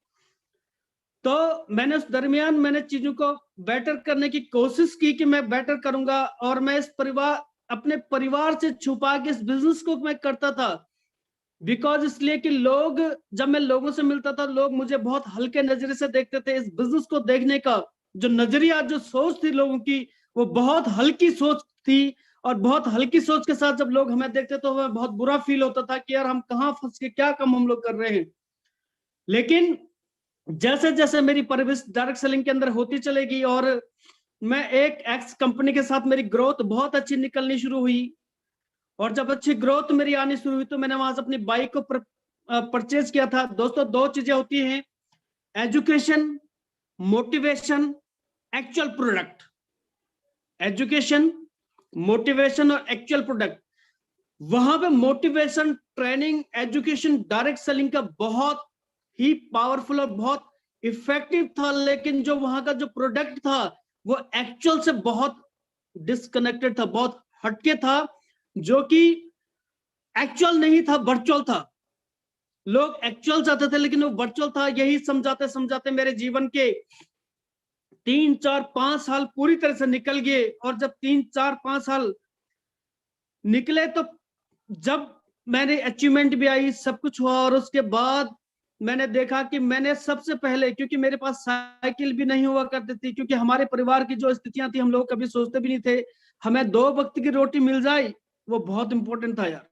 तो मैंने उस दरमियान मैंने चीजों को बेटर करने की कोशिश की कि मैं बेटर करूंगा, और मैं अपने परिवार से छुपा के इस बिजनेस को मैं करता था। बिकॉज इसलिए कि जब मैं लोगों से मिलता था, लोग मुझे बहुत हल्के नजरिए से देखते थे। इस बिजनेस को देखने का जो नजरिया, जो सोच थी लोगों की, वो बहुत हल्की सोच थी। और बहुत हल्की सोच के साथ जब लोग हमें देखते तो हमें बहुत बुरा फील होता था कि यार हम कहाँ फंस के, क्या कम हम लोग कर रहे हैं। लेकिन जैसे जैसे मेरी परवरिश डायरेक्ट सेलिंग के अंदर होती चलेगी और मैं एक एक्स कंपनी के साथ मेरी ग्रोथ बहुत अच्छी निकलनी शुरू हुई, और जब अच्छी ग्रोथ मेरी आनी शुरू हुई तो मैंने वहां से अपनी बाइक को परचेज किया था। दोस्तों, दो चीजें होती हैं, education, motivation, actual product. Education, motivation और एक्चुअल प्रोडक्ट। वहां पे motivation, training, education direct selling का बहुत ही पावरफुल और बहुत इफेक्टिव था, लेकिन जो वहां का जो प्रोडक्ट था वो एक्चुअल से बहुत डिस्कनेक्टेड था, बहुत हटके था, जो कि एक्चुअल नहीं था, वर्चुअल था। लोग एक्चुअल चाहते थे लेकिन वो वर्चुअल था। यही समझाते समझाते मेरे जीवन के 3-4-5 साल पूरी तरह से निकल गए। और जब 3-4-5 साल निकले तो जब मैंने अचीवमेंट भी आई, सब कुछ हुआ, और उसके बाद मैंने देखा कि मैंने सबसे पहले, क्योंकि मेरे पास साइकिल भी नहीं हुआ करती थी, क्योंकि हमारे परिवार की जो स्थितियां थी हम लोग कभी सोचते भी नहीं थे। हमें 2 वक्त की रोटी मिल जाए वो बहुत इंपॉर्टेंट था यार,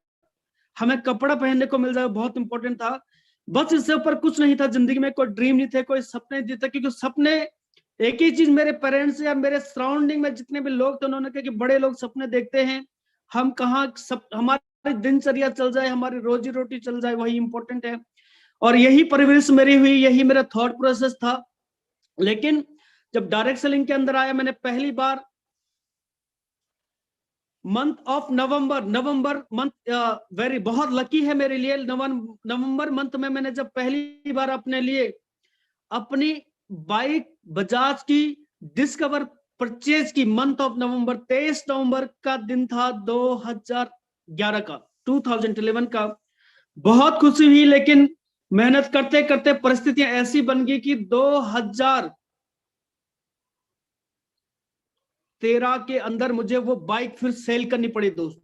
हमें कपड़ा पहनने को मिल जाए वो बहुत इंपॉर्टेंट था। बस इससे ऊपर कुछ नहीं था जिंदगी में, कोई ड्रीम नहीं थे, कोई सपने नहीं थे। क्योंकि सपने, एक ही चीज मेरे पेरेंट्स या मेरे सराउंडिंग में जितने भी लोग थे उन्होंने कहा कि बड़े लोग सपने देखते हैं, हम कहाँ सब, हमारी दिनचर्या चल जाए, हमारी रोजी रोटी चल जाए, वही इंपॉर्टेंट है। और यही परवरिश मेरी हुई, यही मेरा थॉट प्रोसेस था। लेकिन जब डायरेक्ट सेलिंग के अंदर आया, मैंने पहली बार month of November month, very बहुत लकी है मेरे लिए, नवंबर मंथ में मैंने जब पहली बार अपने लिए अपनी बाइक बजाज की डिस्कवर परचेज की, मंथ ऑफ नवंबर, 23 नवंबर का दिन था 2011 का, 2011 का। बहुत खुशी हुई, लेकिन मेहनत करते करते परिस्थितियां ऐसी बन गई कि 2013 के अंदर मुझे वो बाइक फिर सेल करनी पड़ी। दोस्त,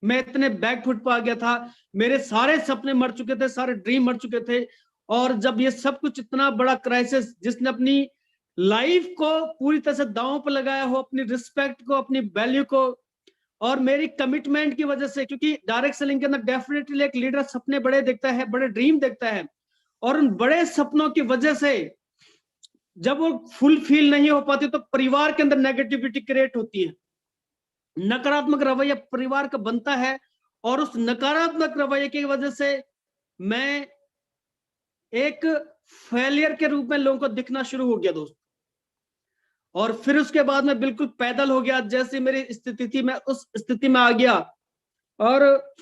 मैं इतने बैकफुट पर आ गया था, मेरे सारे सपने मर चुके थे, सारे ड्रीम मर चुके थे। और जब ये सब कुछ, इतना बड़ा क्राइसिस, जिसने अपनी लाइफ को पूरी तरह से दांव पर लगाया हो, अपनी रिस्पेक्ट को, अपनी वैल्यू को और मेरी कमिटमेंट की वजह से, क्योंकि डायरेक्ट सेलिंग के अंदर डेफिनेटली एक लीडर सपने बड़े देखता है, बड़े ड्रीम देखता है, और उन बड़े सपनों की वजह से जब वो फुलफिल नहीं हो पाती तो परिवार के अंदर नेगेटिविटी क्रिएट होती है, नकारात्मक रवैया परिवार का बनता है, और उस नकारात्मक रवैये की वजह से मैं एक फेलियर के रूप में लोगों को दिखना शुरू हो गया दोस्त। और फिर उसके बाद मैं बिल्कुल पैदल हो गया, जैसी मेरी स्थिति थी मैं उस स्थिति में आ गया। और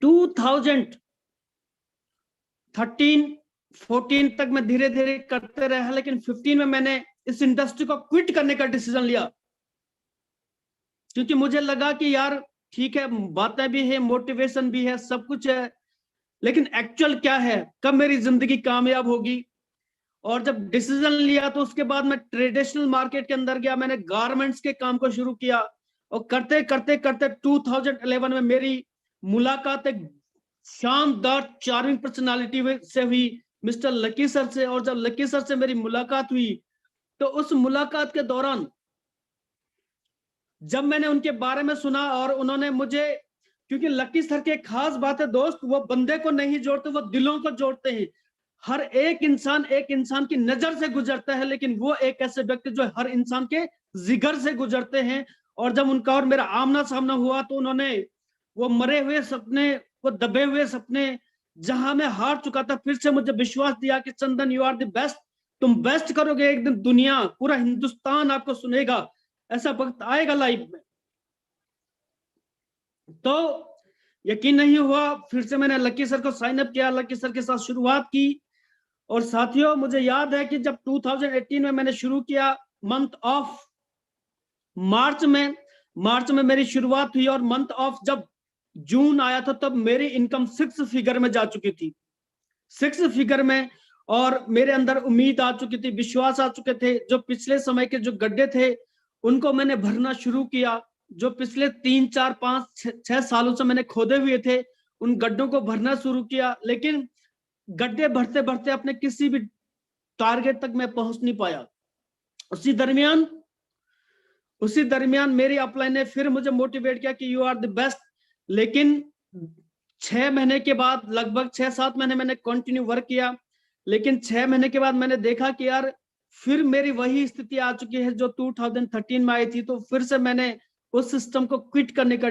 2013-14 तक मैं धीरे धीरे करते रहा, लेकिन 15 में मैंने इस इंडस्ट्री को क्विट करने का डिसीजन लिया, क्योंकि मुझे लगा कि यार ठीक है, बातें भी है, मोटिवेशन भी है, सब कुछ है, लेकिन एक्चुअल क्या है, कब मेरी जिंदगी कामयाब होगी। और जब डिसीजन लिया तो उसके बाद मैं ट्रेडिशनल मार्केट के अंदर गया, मैंने गारमेंट्स के काम को शुरू किया, और करते करते करते 2011 में मेरी मुलाकात एक शानदार चार्मिंग पर्सनालिटी से हुई, मिस्टर लकी सर से। और जब लकी सर से मेरी मुलाकात हुई तो उस मुलाकात के दौरान जब मैंने उनके बारे में सुना, और उन्होंने मुझे, क्योंकि लकी सर की एक खास बात है दोस्त, वो बंदे को नहीं जोड़ते, वो दिलों को जोड़ते हैं। हर एक इंसान की नजर से गुजरता है, लेकिन वो एक ऐसे व्यक्ति जो हर इंसान के जिगर से गुजरते हैं। और जब उनका और मेरा आमना सामना हुआ तो उन्होंने वो मरे हुए सपने, वो दबे हुए सपने जहां मैं हार चुका था, फिर से मुझे विश्वास दिया कि चंदन यू आर द बेस्ट, तुम बेस्ट करोगे, एक दिन दुनिया, पूरा हिंदुस्तान आपको सुनेगा, ऐसा वक्त आएगा लाइफ में। तो यकीन नहीं हुआ, फिर से मैंने लकी सर को साइन अप किया, लकी सर के साथ शुरुआत की। और साथियों, मुझे याद है कि जब 2018 में मैंने शुरू किया, मंथ ऑफ मार्च में मेरी शुरुआत हुई, और मंथ ऑफ जब जून आया था तब मेरी इनकम 6 फिगर में जा चुकी थी, 6 फिगर में। और मेरे अंदर उम्मीद आ चुकी थी, विश्वास आ चुके थे। जो पिछले समय के जो गड्ढे थे उनको मैंने भरना शुरू किया, जो पिछले 3, 4, 5, 6 सालों से मैंने खोदे हुए थे, उन गड्ढों को भरना शुरू किया। लेकिन गड्ढे भरते भरते अपने किसी भी टारगेट तक मैं पहुंच नहीं पाया। उसी दरमियान मेरी अपलाइन ने फिर मुझे मोटिवेट किया कि यू आर द बेस्ट। लेकिन 6 महीने के बाद, लगभग 6-7 महीने मैंने कंटिन्यू वर्क किया, लेकिन 6 महीने के बाद मैंने देखा कि यार फिर मेरी वही स्थिति आ चुकी है जो 2013 में आई थी। तो फिर से मैंने उस सिस्टम को क्विट करने का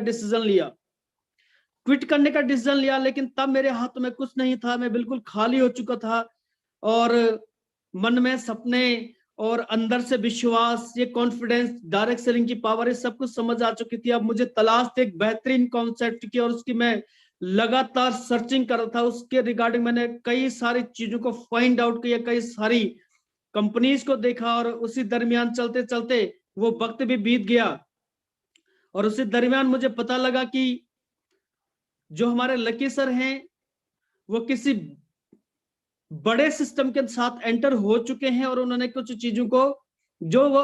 डिसीजन लिया, लेकिन तब मेरे हाथ में कुछ नहीं था, मैं बिल्कुल खाली हो चुका था, और मन में सपने और अंदर से विश्वास, ये कॉन्फिडेंस, डायरेक्ट सेलिंग की पावर, ये सब कुछ समझ आ चुकी थी। अब मुझे तलाश थी एक बेहतरीन कॉन्सेप्ट की, और उसकी मैं लगातार सर्चिंग कर रहा था। उसके रिगार्डिंग मैंने कई सारी चीजों को फाइंड आउट किया, कई सारी कंपनीज को देखा, और उसी दरमियान चलते चलते वो वक्त भी बीत गया। और उसी दरमियान मुझे पता लगा कि जो हमारे लकी सर हैं वो किसी बड़े सिस्टम के साथ एंटर हो चुके हैं, और उन्होंने कुछ चीजों को जो वो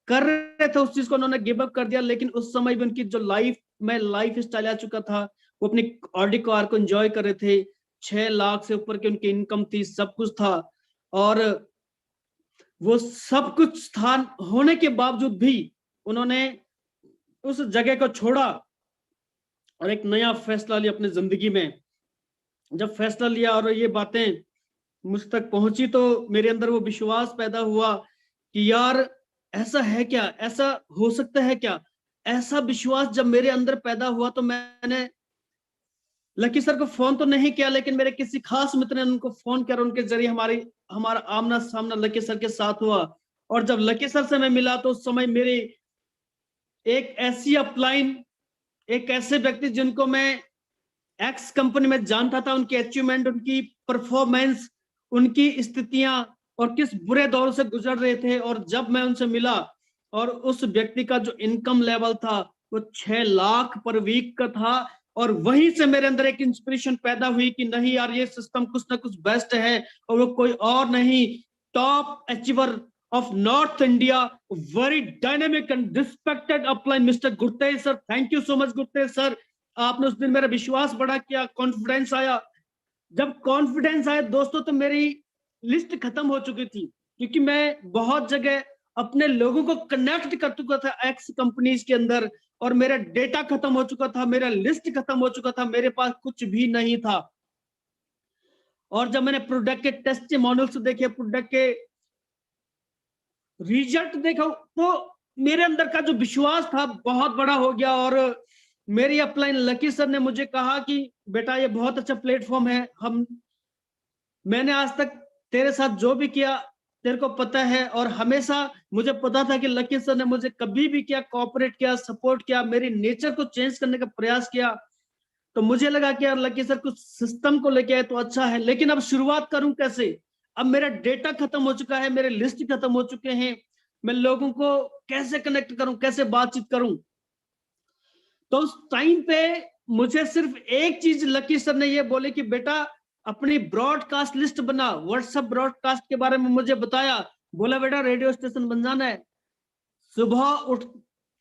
कर रहे थे उस चीज को उन्होंने गिव अप कर दिया। लेकिन उस समय भी उनकी जो लाइफ स्टाइल आ चुका था, वो अपनी ऑडी कार को एंजॉय कर रहे थे, 6 लाख से ऊपर की उनकी इनकम थी, सब कुछ था। और वो सब कुछ था होने के बावजूद भी उन्होंने उस जगह को छोड़ा और एक नया फैसला लिया अपनी जिंदगी में। जब फैसला लिया और ये बातें मुझ तक पहुंची तो मेरे अंदर वो विश्वास पैदा हुआ कि यार ऐसा है क्या, ऐसा हो सकता है क्या। ऐसा विश्वास जब मेरे अंदर पैदा हुआ तो मैंने लकी सर को फोन तो नहीं किया, लेकिन मेरे किसी खास मित्र ने उनको फोन किया, उनके जरिए हमारा आमना सामना लकी सर के साथ हुआ। और जब लकी सर से मैं मिला तो उस समय मेरी एक ऐसी अपलाइन, एक ऐसे व्यक्ति जिनको मैं एक्स कंपनी में जानता था, उनकी अचीवमेंट, उनकी परफॉर्मेंस, उनकी स्थितियां और किस बुरे दौर से गुजर रहे थे। और जब मैं उनसे मिला और उस व्यक्ति का जो इनकम लेवल था वो 6 लाख पर वीक का था, और वहीं से मेरे अंदर एक इंस्पिरेशन पैदा हुई कि नहीं यार ये सिस्टम कुछ ना कुछ बेस्ट है, और वो कोई और नहीं, top achiever of North India, very dynamic and respected upline, Mr. Gurtej sir. Thank you so much Gurtej sir. आपने उस दिन मेरा विश्वास बढ़ा किया, कॉन्फिडेंस आया। जब कॉन्फिडेंस आया दोस्तों तो मेरी लिस्ट खत्म हो चुकी थी, क्योंकि मैं बहुत जगह अपने लोगों को कनेक्ट कर चुका था एक्स कंपनीज के अंदर, और मेरा डेटा खत्म हो चुका था, मेरा लिस्ट खत्म हो चुका था, मेरे पास कुछ भी नहीं था। और जब मैंने प्रोडक्ट के टेस्टिमोनियल्स देखे, प्रोडक्ट के रिजल्ट देखा, तो मेरे अंदर का जो विश्वास था बहुत बड़ा हो गया। और मेरी अपलाइन लकी सर ने मुझे कहा कि बेटा ये बहुत अच्छा प्लेटफॉर्म है, मैंने आज तक तेरे साथ जो भी किया तेरे को पता है, और हमेशा मुझे पता था कि लकी सर ने मुझे कभी भी क्या कोऑपरेट किया, सपोर्ट किया, मेरी नेचर को चेंज करने का प्रयास किया। तो मुझे लगा कि यार लकी सर कुछ सिस्टम को लेके आए तो अच्छा है, लेकिन अब शुरुआत करूं कैसे? अब मेरा डेटा खत्म हो चुका है, मेरे लिस्ट खत्म हो चुके हैं, मैं लोगों को कैसे कनेक्ट करूं, कैसे बातचीत करूं? तो उस टाइम पे मुझे सिर्फ एक चीज लकी सर ने ये बोले कि बेटा अपनी ब्रॉडकास्ट लिस्ट बना। व्हाट्सएप ब्रॉडकास्ट के बारे में मुझे बताया, बोला बेटा रेडियो स्टेशन बन जाना है, सुबह उठ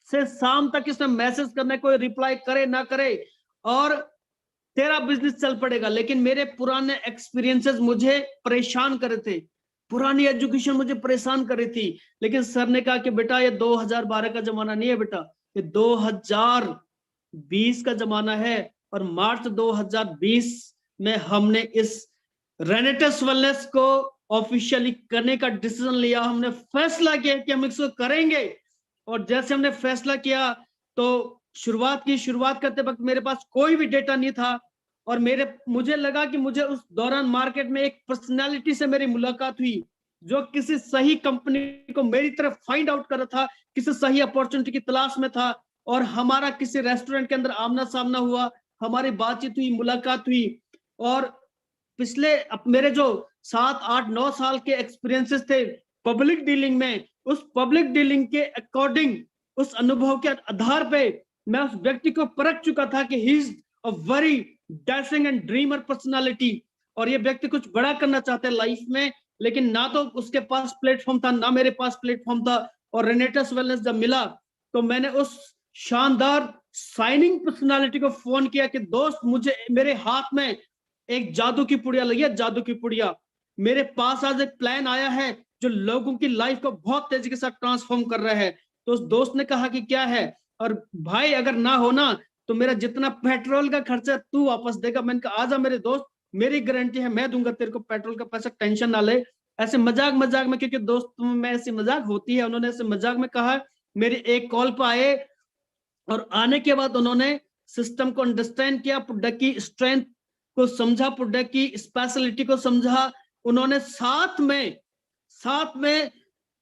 से शाम तक इसमें मैसेज करना, कोई रिप्लाई करे ना करे, और तेरा बिजनेस चल पड़ेगा। लेकिन मेरे पुराने एक्सपीरियंसेस मुझे परेशान कर रहे थे, पुरानी एजुकेशन मुझे परेशान कर रही थी। लेकिन सर ने कहा कि बेटा ये 2012 का जमाना नहीं है बेटा, ये 2020 का जमाना है। और मार्च 2020 में हमने इस रेनेटस वेलनेस को ऑफिशियली करने का डिसीजन लिया, हमने फैसला किया कि हम इसको करेंगे। और जैसे हमने फैसला किया तो शुरुआत करते वक्त मेरे पास कोई भी डेटा नहीं था, और मुझे लगा कि मुझे उस दौरान मार्केट में एक पर्सनालिटी से मेरी मुलाकात हुई जो किसी सही कंपनी को मेरी तरफ फाइंड आउट कर रहा था, किसी सही अपॉर्चुनिटी की तलाश में था, और हमारा किसी रेस्टोरेंट के अंदर आमना सामना हुआ, हमारी बातचीत हुई, मुलाकात हुई। और पिछले मेरे जो 7, 8, 9 साल के एक्सपीरियंसेस थे पब्लिक डीलिंग में, उस पब्लिक डीलिंग के अकॉर्डिंग, उस अनुभव के आधार पे मैं उस व्यक्ति को परख चुका था कि he is a very dashing and dreamer personality, और ये व्यक्ति कुछ बड़ा करना चाहते हैं लाइफ में, लेकिन ना तो उसके पास प्लेटफॉर्म था, ना मेरे पास प्लेटफॉर्म था। और रेनेटस वेलनेस जब मिला तो मैंने उस शानदार साइनिंग पर्सनालिटी को फोन किया कि दोस्त मुझे मेरे हाथ में एक जादू की पुड़िया लगी है, जादू की पुड़िया। मेरे पास आज एक प्लान आया है जो लोगों की लाइफ को बहुत तेजी के साथ ट्रांसफॉर्म कर रहा है। तो उस दोस्त ने कहा कि क्या है? और भाई अगर ना हो ना तो मेरा जितना पेट्रोल का खर्चा तू वापस देगा। मैंने कहा आजा मेरे दोस्त, मेरी गारंटी है मैं दूंगा तेरे को पेट्रोल का पैसा, टेंशन ना ले। ऐसे मजाक मजाक में, क्योंकि दोस्त में ऐसी मजाक होती है, उन्होंने ऐसे मजाक में कहा। मेरी एक कॉल पर आए, और आने के बाद उन्होंने सिस्टम को अंडरस्टैंड किया, प्रोडक्ट की स्ट्रेंथ को समझा, प्रोडक्ट की स्पेशलिटी को समझा। उन्होंने साथ में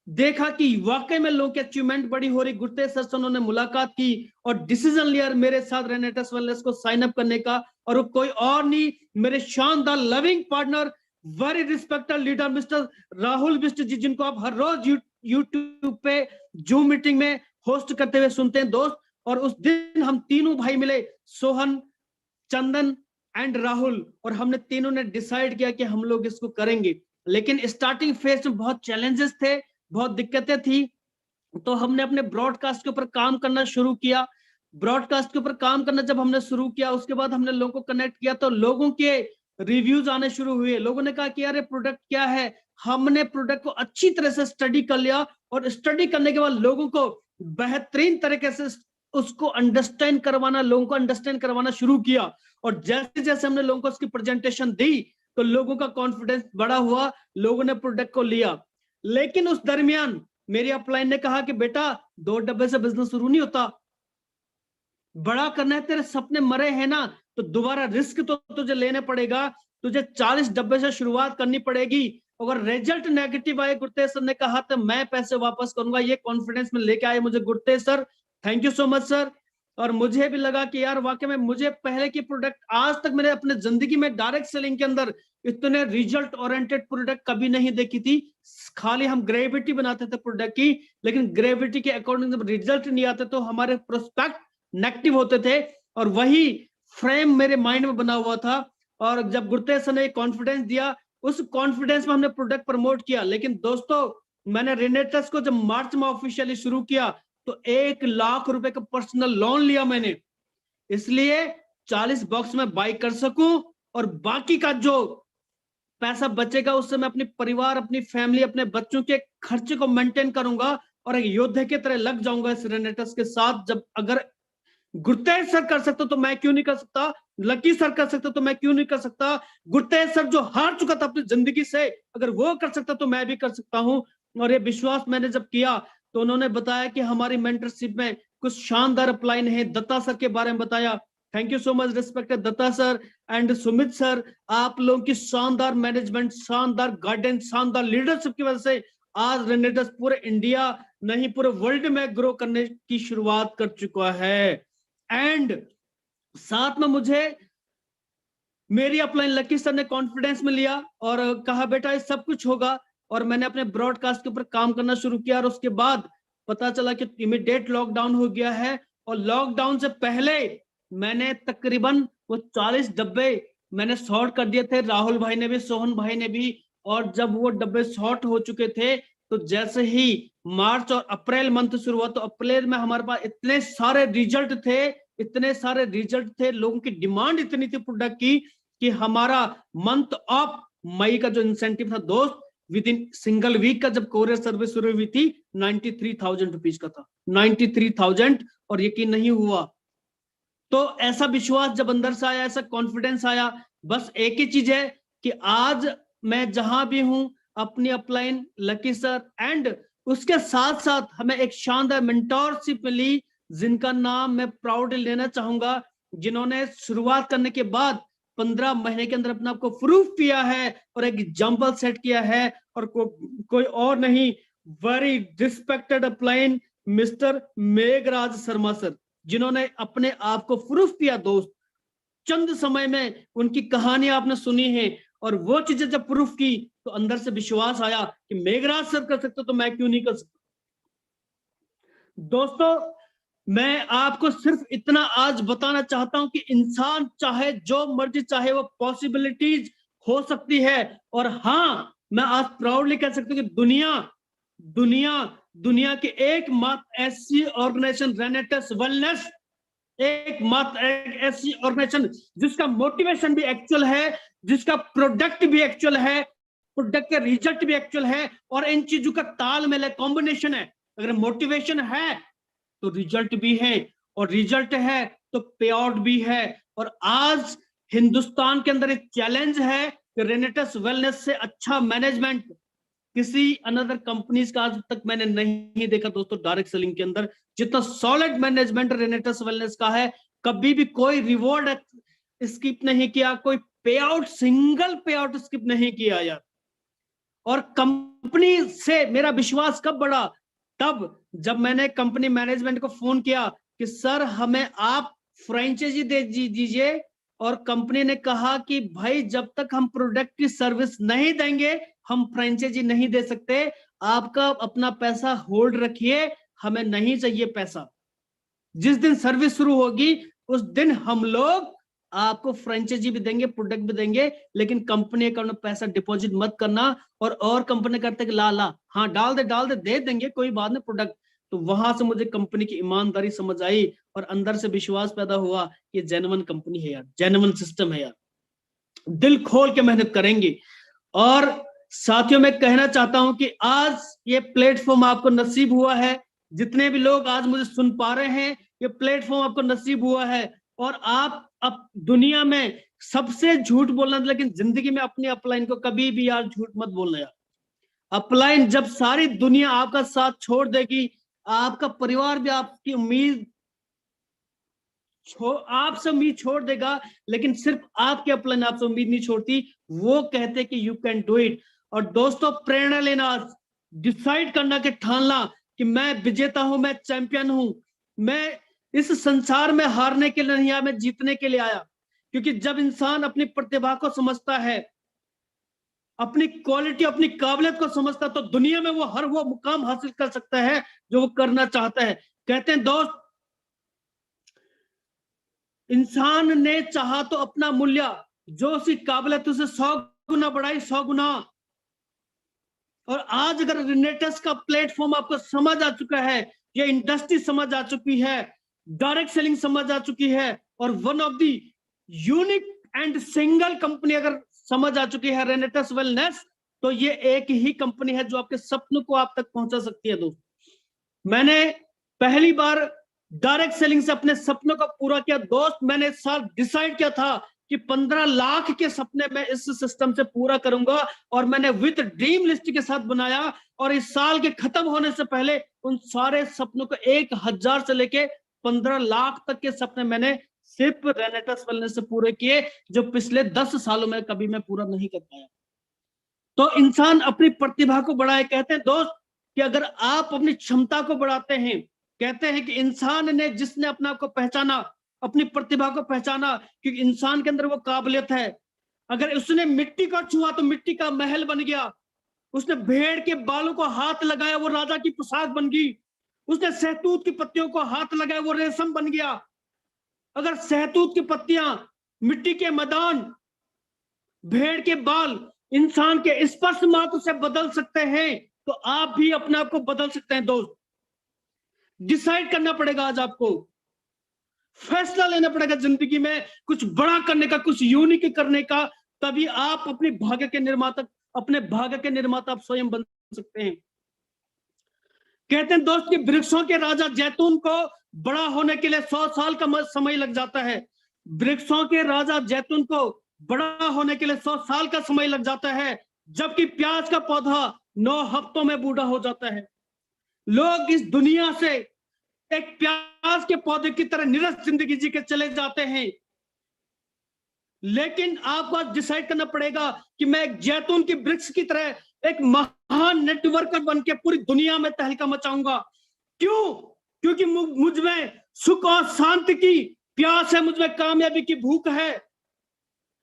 देखा कि वाकई में लोगों की अचीवमेंट बड़ी हो रही। गुरतेज सर से उन्होंने मुलाकात की और डिसीजन लिया मेरे साथ रेनेटस वेलनेस को साइन अप करने का। और वो कोई और नहीं, मेरे शानदार loving partner, very respected leader mister Rahul Bisht ji, जिनको आप हर रोज यूट्यूब पे जूम मीटिंग में होस्ट करते हुए सुनते हैं दोस्त। और उस दिन हम तीनों भाई मिले, सोहन, चंदन एंड राहुल, और हमने तीनों ने डिसाइड किया कि हम लोग इसको करेंगे। लेकिन स्टार्टिंग फेज में बहुत चैलेंजेस थे, बहुत दिक्कतें थी। तो हमने अपने ब्रॉडकास्ट के ऊपर काम करना शुरू किया। ब्रॉडकास्ट के ऊपर काम करना जब हमने शुरू किया, उसके बाद हमने लोगों को कनेक्ट किया, तो लोगों के रिव्यूज आने शुरू हुए। लोगों ने कहा कि यार ये प्रोडक्ट क्या है। हमने प्रोडक्ट को अच्छी तरह से स्टडी कर लिया, और स्टडी करने के बाद लोगों को बेहतरीन तरीके से उसको अंडरस्टैंड करवाना, लोगों को अंडरस्टैंड करवाना शुरू किया। और जैसे जैसे हमने लोगों को उसकी प्रेजेंटेशन दी तो लोगों का कॉन्फिडेंस बड़ा हुआ, लोगों ने प्रोडक्ट को लिया। लेकिन उस दरमियान मेरी अपलाइन ने कहा कि बेटा 2 डब्बे से बिजनेस शुरू नहीं होता, बड़ा करना है, तेरे सपने मरे हैं ना, तो दोबारा रिस्क तो तुझे लेने पड़ेगा, तुझे 40 डब्बे से शुरुआत करनी पड़ेगी। अगर रिजल्ट नेगेटिव आए, गुरतेज सर ने कहा, तो मैं पैसे वापस करूंगा। ये कॉन्फिडेंस में लेके आए मुझे Gurtej sir, thank you so much sir. और मुझे भी लगा कि यार वाकई में मुझे पहले की प्रोडक्ट, आज तक मैंने अपने जिंदगी में डायरेक्ट सेलिंग के अंदर इतने रिजल्ट ओरिएंटेड प्रोडक्ट कभी नहीं देखी थी। खाली हम ग्रेविटी बनाते थे प्रोडक्ट की, लेकिन ग्रेविटी के अकॉर्डिंग जब रिजल्ट नहीं आते तो हमारे प्रोस्पेक्ट नेगेटिव होते थे। और वही फ्रेम मेरे माइंड में बना हुआ था। और जब गुरतेज सर ने कॉन्फिडेंस दिया, उस कॉन्फिडेंस में हमने प्रोडक्ट प्रमोट किया। लेकिन दोस्तों, मैंने रेनेटस को जब मार्च में ऑफिशियली शुरू किया तो 1 लाख रुपए का पर्सनल लोन लिया मैंने, इसलिए 40 बॉक्स में बाई कर सकूं, और बाकी का जो पैसा बचेगा उससे मैं अपने परिवार, अपनी फैमिली, अपने बच्चों के खर्चे को मेंटेन करूंगा और एक योद्धे की तरह लग जाऊंगा इस रेनेटस के साथ। जब अगर गुरतेज सर कर सकते तो मैं क्यों नहीं कर सकता, लकी सर कर सकते तो मैं क्यों नहीं कर सकता, गुरतेज सर जो हार चुका था अपनी जिंदगी से, अगर वो कर सकता तो मैं भी कर सकता हूं। और ये विश्वास मैंने जब किया तो उन्होंने बताया कि हमारी मेंटरशिप में कुछ शानदार अपलाइन है, दत्ता सर के बारे में बताया। Thank you so much respected Datta sir and Sumit sir, आप लोगों की शानदार मैनेजमेंट, शानदार गाइडेंस, शानदार लीडरशिप की वजह से आज रेनेटस पूरे इंडिया नहीं पूरे वर्ल्ड में ग्रो करने की शुरुआत कर चुका है। एंड साथ में मुझे मेरी अपलाइन लकी सर ने कॉन्फिडेंस में लिया और कहा बेटा ये सब कुछ होगा, और मैंने अपने ब्रॉडकास्ट के ऊपर काम करना शुरू किया। और उसके बाद पता चला कि इमीडिएट लॉकडाउन हो गया है, और लॉकडाउन से पहले मैंने तकरीबन वो 40 डब्बे मैंने शॉर्ट कर दिए थे, राहुल भाई ने भी, सोहन भाई ने भी। और जब वो डब्बे शॉर्ट हो चुके थे तो जैसे ही मार्च और अप्रैल मंथ शुरू हुआ तो अप्रैल में हमारे पास इतने सारे रिजल्ट थे, इतने सारे रिजल्ट थे, लोगों की डिमांड इतनी थी प्रोडक्ट की कि हमारा मंथ ऑफ मई का जो इंसेंटिव था दोस्त, विद इन सिंगल वीक का जब कोरियर सर्विस शुरू हुई थी 93,000 रुपीज का था, 93,000। और यकीन नहीं हुआ। तो ऐसा विश्वास जब अंदर से आया, ऐसा कॉन्फिडेंस आया, बस एक ही चीज है कि आज मैं जहां भी हूं अपनी अपलाइन लकी सर एंड उसके साथ साथ हमें एक शानदार मेंटोरशिप मिली जिनका नाम मैं प्राउडली लेना चाहूंगा, जिन्होंने शुरुआत करने के बाद 15 महीने के अंदर अपने आप को प्रूफ किया है और एक एग्जाम्पल सेट किया है। और कोई और नहीं, very respected upline mister Meghraj Sharma sir, जिन्होंने अपने आप को प्रूफ किया दोस्त। चंद समय में उनकी कहानी आपने सुनी है, और वो चीजें जब प्रूफ की तो अंदर से विश्वास आया कि मेघराज सर कर सकते तो मैं क्यों नहीं कर सकता। दोस्तों मैं आपको सिर्फ इतना आज बताना चाहता हूं कि इंसान चाहे जो मर्जी चाहे वो पॉसिबिलिटीज हो सकती है। और हाँ, मैं आज प्राउडली कह सकता हूं कि दुनिया की एकमात्र ऐसी ऑर्गेनाइजेशन रेनेटस वेलनेस, एकमात्र ऐसी ऑर्गेनाइजेशन जिसका मोटिवेशन भी एक्चुअल है, जिसका प्रोडक्ट भी एक्चुअल है, प्रोडक्ट के रिजल्ट भी एक्चुअल है, और इन चीजों का तालमेल है, कॉम्बिनेशन है। अगर मोटिवेशन है तो रिजल्ट भी है, और रिजल्ट है तो पे आउट भी है। और आज हिंदुस्तान के अंदर एक चैलेंज है कि रेनेटस वेलनेस से अच्छा मैनेजमेंट किसी अनदर कंपनीज का आज तक मैंने नहीं देखा दोस्तों। डायरेक्ट सेलिंग के अंदर जितना सॉलिड मैनेजमेंट रेनेटस वेलनेस का है, कभी भी कोई रिवॉर्ड स्किप नहीं किया, कोई पे आउट, सिंगल पे आउट स्किप नहीं किया यार। और कंपनी से मेरा विश्वास कब बढ़ा, तब जब मैंने कंपनी मैनेजमेंट को फोन किया कि सर हमें आप फ्रेंचाइजी दे दीजिए, और कंपनी ने कहा कि भाई जब तक हम प्रोडक्ट की सर्विस नहीं देंगे हम फ्रेंचाइजी नहीं दे सकते, आपका अपना पैसा होल्ड रखिए, हमें नहीं चाहिए पैसा। जिस दिन सर्विस शुरू होगी उस दिन हम लोग आपको फ्रेंचाइजी भी देंगे, प्रोडक्ट भी देंगे, लेकिन कंपनी अकाउंट में पैसा डिपॉजिट मत करना। और कंपनी करते कि ला हाँ डाल दे दे देंगे, कोई बात नहीं प्रोडक्ट। तो वहां से मुझे कंपनी की ईमानदारी समझ आई और अंदर से विश्वास पैदा हुआ कि जेन्युइन कंपनी है यार, जेन्युइन सिस्टम है यार, दिल खोल के मेहनत करेंगे। और साथियों मैं कहना चाहता हूं कि आज ये प्लेटफॉर्म आपको नसीब हुआ है, जितने भी लोग आज मुझे सुन पा रहे हैं, ये प्लेटफॉर्म आपको नसीब हुआ है। और आप अब दुनिया में सबसे झूठ बोलना, लेकिन जिंदगी में अपनी अपलाइन को कभी भी यार झूठ मत बोलना यार। अपलाइन जब सारी दुनिया आपका साथ छोड़ देगी, आपका परिवार भी आपकी आपसे उम्मीद छोड़ देगा, लेकिन सिर्फ आपके अपलाइन आपसे उम्मीद नहीं छोड़ती। वो कहते कि यू कैन डू इट। और दोस्तों प्रेरणा लेना, डिसाइड करना कि ठानना कि मैं विजेता हूं, मैं चैंपियन हूं, मैं इस संसार में हारने के लिए नहीं आया, मैं जीतने के लिए आया। क्योंकि जब इंसान अपनी प्रतिभा को समझता है, अपनी क्वालिटी, अपनी काबिलियत को समझता है, तो दुनिया में वो हर वो मुकाम हासिल कर सकता है जो वो करना चाहता है। कहते हैं दोस्त, इंसान ने चाहा तो अपना मूल्य जो उसकी काबिलियत उसे 100 गुना बढ़ाई, 100 गुना। और आज अगर रेनेटस का प्लेटफॉर्म आपको समझ आ चुका है, ये इंडस्ट्री समझ आ चुकी है, डायरेक्ट सेलिंग समझ आ चुकी है, और one of the unique and single company अगर समझ आ चुकी है रेनेटस वेलनेस, तो ये एक ही कंपनी है जो आपके सपनों को आप तक पहुंचा सकती है। दोस्त, मैंने पहली बार डायरेक्ट सेलिंग से अपने सपनों को पूरा किया। दोस्त, मैंने इस साल डिसाइड किया था कि 15 लाख के सपने मैं इस सिस्टम से पूरा करूंगा, और मैंने विद ड्रीम लिस्ट के साथ बनाया, और इस साल के खत्म होने से पहले उन सारे सपनों को 1000 से लेके 15 लाख तक के सपने मैंने सिर्फ रेनेटस वेलनेस से पूरे किए, जो पिछले 10 सालों में कभी मैं पूरा नहीं कर पाया। तो इंसान अपनी प्रतिभा को बढ़ाए। कहते हैं दोस्त कि अगर आप अपनी क्षमता को बढ़ाते हैं, कहते हैं कि इंसान ने जिसने अपने आप को पहचाना, अपनी प्रतिभा को पहचाना, क्योंकि इंसान के अंदर वो काबिलियत है। अगर उसने मिट्टी को छुआ तो मिट्टी का महल बन गया, उसने भेड़ के बालों को हाथ लगाया वो राजा की पोशाक बन गई, उसने सहतूत की पत्तियों को हाथ लगाया वो रेशम बन गया। अगर सहतूत की पत्तियां, मिट्टी के मैदान, भेड़ के बाल इंसान के स्पर्श मात्र से बदल सकते हैं, तो आप भी अपने आप को बदल सकते हैं। दोस्त, डिसाइड करना पड़ेगा, आज आपको फैसला लेना पड़ेगा जिंदगी में कुछ बड़ा करने का, कुछ यूनिक करने का, तभी आप अपने भाग्य के निर्माता आप स्वयं बन सकते हैं। कहते हैं दोस्त कि वृक्षों के राजा जैतून को बड़ा होने के लिए 100 साल का समय लग जाता है। वृक्षों के राजा जैतून को बड़ा होने के लिए 100 साल का समय लग जाता है, जबकि प्याज का पौधा 9 हफ्तों में बूढ़ा हो जाता है। लोग इस दुनिया से एक प्याज के पौधे की तरह निरस जिंदगी जी के चले जाते हैं, लेकिन आपको आज डिसाइड करना पड़ेगा कि मैं एक जैतून की वृक्ष की तरह एक महान नेटवर्कर बन के पूरी दुनिया में तहलका मचाऊंगा। क्यों? क्योंकि मुझ में सुख और शांति की प्यास है, मुझ में कामयाबी की भूख है।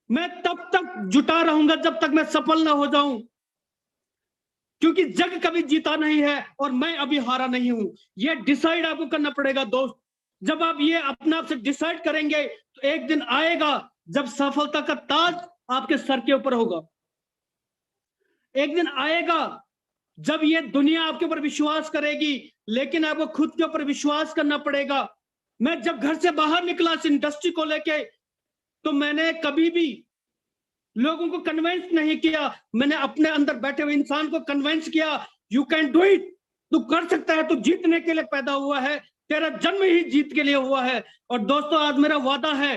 मैं तब तक जुटा रहूंगा जब तक मैं सफल ना हो जाऊं, क्योंकि जग कभी जीता नहीं है और मैं अभी हारा नहीं हूं। ये डिसाइड आपको करना पड़ेगा दोस्त। जब आप ये अपने आप से डिसाइड करेंगे तो एक दिन आएगा जब सफलता का ताज आपके सर के ऊपर होगा। एक दिन आएगा जब ये दुनिया आपके ऊपर विश्वास करेगी, लेकिन आपको खुद के ऊपर विश्वास करना पड़ेगा। मैं जब घर से बाहर निकला इस इंडस्ट्री को लेके, तो मैंने कभी भी लोगों को कन्विंस नहीं किया, मैंने अपने अंदर बैठे हुए इंसान को कन्विंस किया, यू कैन डू इट, तू कर सकता है, तू जीतने के लिए पैदा हुआ है, तेरा जन्म ही जीत के लिए हुआ है। और दोस्तों, आज मेरा वादा है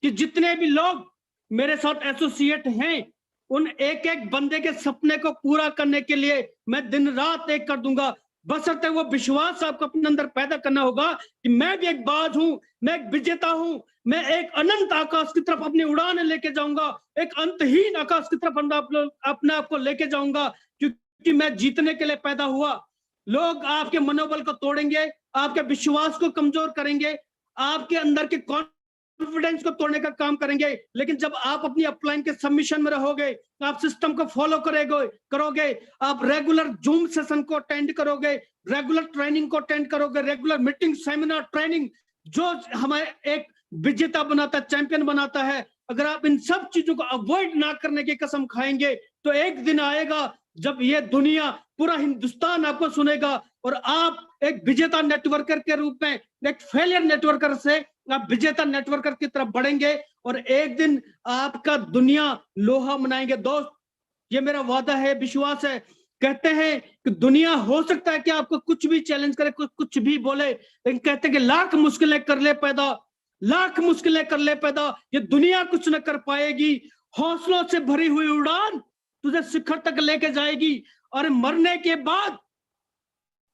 कि जितने भी लोग मेरे साथ एसोसिएट हैं, उन एक एक बंदे के सपने को पूरा करने के लिए मैं दिन रात एक कर दूंगा, बशर्ते वो विश्वास आपको अपने अंदर पैदा करना होगा कि मैं भी एक बाज हूं, मैं एक विजेता हूं, मैं एक अनंत आकाश की तरफ अपनी उड़ान लेके जाऊंगा, एक अंतहीन आकाश की तरफ अपने आप को लेके जाऊंगा, क्योंकि मैं जीतने के लिए पैदा हुआ। लोग आपके मनोबल को तोड़ेंगे, आपके विश्वास को कमजोर करेंगे, आपके अंदर के कॉन्फिडेंस को तोड़ने का काम करेंगे, लेकिन जब आप अपनी अपलाइन के सबमिशन में रहोगे, आप सिस्टम को फॉलो करोगे, आप रेगुलर जूम सेशन को अटेंड करोगे, रेगुलर ट्रेनिंग को अटेंड करोगे, रेगुलर मीटिंग, सेमिनार, ट्रेनिंग, जो हमारे एक विजेता बनाता है, चैंपियन बनाता है, अगर आप इन सब चीजों को अवॉइड ना करने की कसम खाएंगे, तो एक दिन आएगा जब ये दुनिया, पूरा हिंदुस्तान आपको सुनेगा, और आप एक विजेता नेटवर्कर के रूप में, एक फेलियर नेटवर्कर से आप विजेता नेटवर्कर की तरफ बढ़ेंगे, और एक दिन आपका दुनिया लोहा मनाएंगे। दोस्त, ये मेरा वादा है, विश्वास है। कहते हैं कि दुनिया हो सकता है कि आपको कुछ भी चैलेंज करे, कुछ भी बोले, लेकिन कहते हैं कि लाख मुश्किलें कर ले पैदा, लाख मुश्किलें कर ले पैदा, ये दुनिया कुछ न कर पाएगी। हौसलों से भरी हुई उड़ान तुझे शिखर तक लेके जाएगी, और मरने के बाद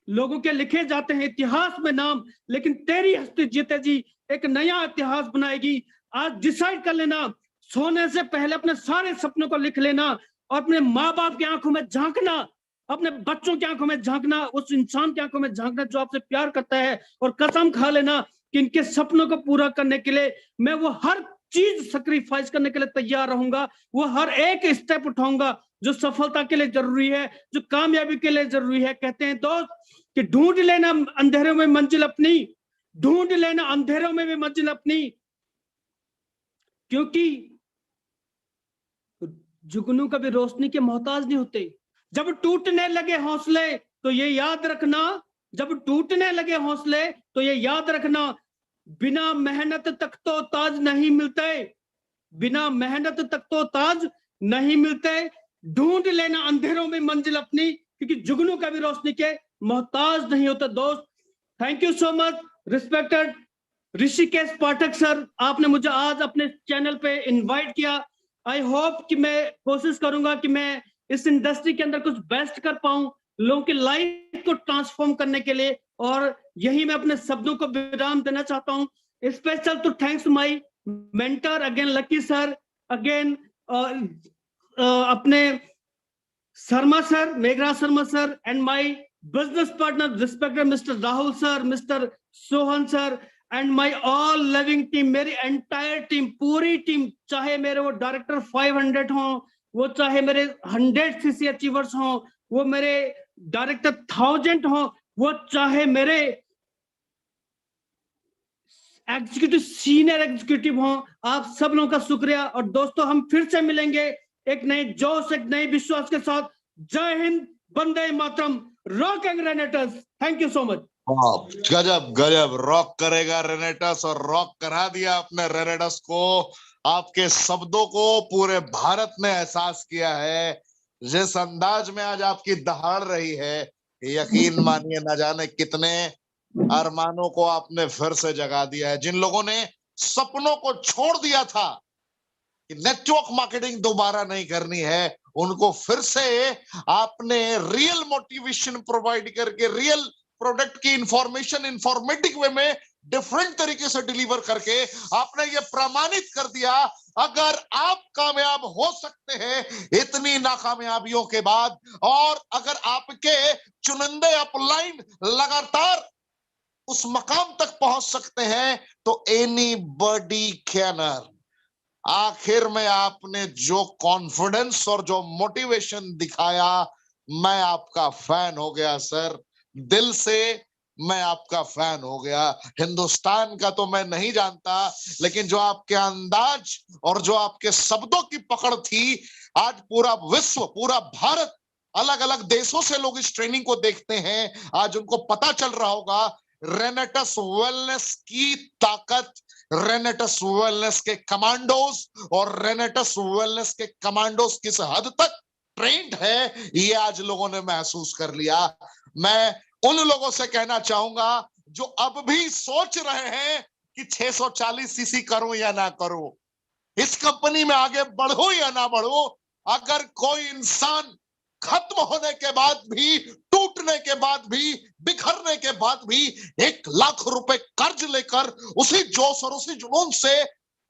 लोगों के लिखे जाते हैं इतिहास में नाम, लेकिन तेरी हस्ती जीते जी एक नया इतिहास बनाएगी। आज डिसाइड कर लेना, सोने से पहले अपने सारे सपनों को लिख लेना, और अपने माँ बाप की आंखों में झांकना, अपने बच्चों की आंखों में झांकना, उस इंसान की आंखों में झांकना जो आपसे प्यार करता है, और कसम खा लेना कि इनके सपनों को पूरा करने के लिए मैं वो हर चीज सैक्रिफाइस करने के लिए तैयार रहूंगा, वो हर एक स्टेप उठाऊंगा जो सफलता के लिए जरूरी है, जो कामयाबी के लिए जरूरी है। कहते हैं दोस्त कि ढूंढ लेना अंधेरों में मंजिल अपनी, ढूंढ लेना अंधेरों में भी मंजिल अपनी, क्योंकि जुगनू कभी रोशनी के मोहताज नहीं होते। जब टूटने लगे हौसले तो ये याद रखना, जब टूटने लगे हौसले तो ये याद रखना, बिना मेहनत तक तो ताज नहीं मिलते, बिना मेहनत तक तो ताज नहीं मिलते, ढूंढ लेना अंधेरों में मंजिल अपनी, क्योंकि जुगनू का भी रोशनी के मोहताज नहीं होता दोस्त। Thank you so much respected Rishikesh Pathak sir, आपने मुझे आज अपने चैनल पे इनवाइट किया। आई होप कि मैं कोशिश करूंगा कि मैं इस इंडस्ट्री के अंदर कुछ बेस्ट कर पाऊं, लोगों की लाइफ को ट्रांसफॉर्म करने के लिए, और यही मैं अपने शब्दों को विराम देना चाहता हूं। Special to thanks my mentor again Lucky sir, again अपने Sharma sir, Meghraj Sharma sir, and my business partner respected Mr. Rahul sir, Mr. Sohan sir, and my all loving team, मेरी entire team, पूरी टीम, चाहे मेरे वो डायरेक्टर 500 हो, वो चाहे मेरे 100 सीसी अचीवर्स हो, वो मेरे डायरेक्टर 1000 हो, वो चाहे मेरे एग्जीक्यूटिव सीनियर एग्जीक्यूटिव हो, आप सब लोगों का शुक्रिया। और दोस्तों हम फिर से मिलेंगे एक नए जोश, एक नए विश्वास के साथ। जय हिंद, वंदे मातरम, rocking Renatus. Thank you so much. गजब गजब, रॉक करेगा रेनेटस, और रॉक करा दिया आपने रेनेटस को। आपके शब्दों को पूरे भारत ने एहसास किया है। जिस अंदाज में आज आपकी दहाड़ रही है, यकीन मानिए न जाने कितने अरमानों को आपने फिर से जगा दिया है। जिन लोगों ने सपनों को छोड़ दिया था कि नेटवर्क मार्केटिंग दोबारा नहीं करनी है, उनको फिर से आपने रियल मोटिवेशन प्रोवाइड करके, रियल प्रोडक्ट की इंफॉर्मेशन इंफॉर्मेटिव वे में डिफरेंट तरीके से डिलीवर करके आपने ये प्रमाणित कर दिया, अगर आप कामयाब हो सकते हैं इतनी नाकामयाबियों के बाद, और अगर आपके चुनिंदे अपलाइन लगातार उस मकाम तक पहुंच सकते हैं, तो एनीबॉडी कैन। आखिर में आपने जो कॉन्फिडेंस और जो मोटिवेशन दिखाया, मैं आपका फैन हो गया सर, दिल से मैं आपका फैन हो गया। हिंदुस्तान का तो मैं नहीं जानता, लेकिन जो आपके अंदाज और जो आपके शब्दों की पकड़ थी, आज पूरा विश्व, पूरा भारत, अलग अलग देशों से लोग इस ट्रेनिंग को देखते हैं। आज उनको पता चल रहा होगा रेनेटस वेलनेस की ताकत, रेनेटस वेलनेस के कमांडोज, और रेनेटस वेलनेस के कमांडोज किस हद तक ट्रेंड है, ये आज लोगों ने महसूस कर लिया। मैं उन लोगों से कहना चाहूंगा जो अब भी सोच रहे हैं कि 640 सीसी करूं या ना करूं, इस कंपनी में आगे बढ़ूं या ना बढ़ूं, अगर कोई इंसान खत्म होने के बाद भी, टूटने के बाद भी, बिखरने के बाद भी 1 लाख रुपए कर्ज लेकर उसी जोश और उसी जुनून से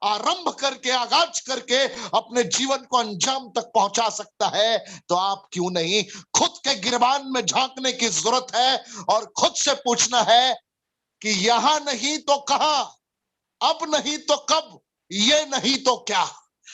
आरंभ करके, आगाज करके अपने जीवन को अंजाम तक पहुंचा सकता है, तो आप क्यों नहीं। खुद के गिरबान में झांकने की जरूरत है और खुद से पूछना है कि यहां नहीं तो कहां, अब नहीं तो कब, ये नहीं तो क्या।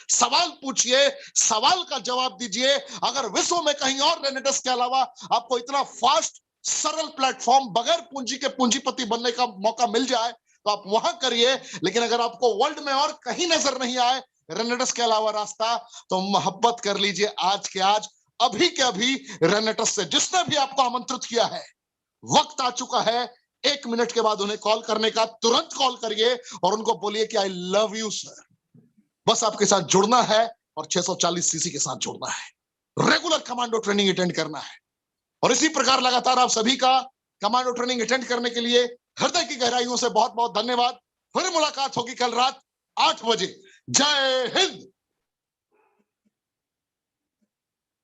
सवाल पूछिए, सवाल का जवाब दीजिए। अगर विश्व में कहीं और रेनेटस के अलावा आपको इतना फास्ट, सरल प्लेटफॉर्म बगैर पूंजी के पूंजीपति बनने का मौका मिल जाए, तो आप वहां करिए। लेकिन अगर आपको वर्ल्ड में और कहीं नजर नहीं आए रेनेटस के अलावा रास्ता, तो मोहब्बत कर लीजिए आज के आज, अभी के अभी रेनेटस से। जिसने भी आपको आमंत्रित किया है, वक्त आ चुका है 1 मिनट के बाद उन्हें कॉल करने का। तुरंत कॉल करिए और उनको बोलिए कि आई लव यू सर। बस आपके साथ जुड़ना है और 640 सीसी के साथ जुड़ना है, रेगुलर कमांडो ट्रेनिंग अटेंड करना है, और इसी प्रकार लगातार आप सभी का कमांडो ट्रेनिंग अटेंड करने के लिए हृदय की गहराइयों से बहुत बहुत धन्यवाद। फिर मुलाकात होगी कल रात 8 बजे। जय हिंद।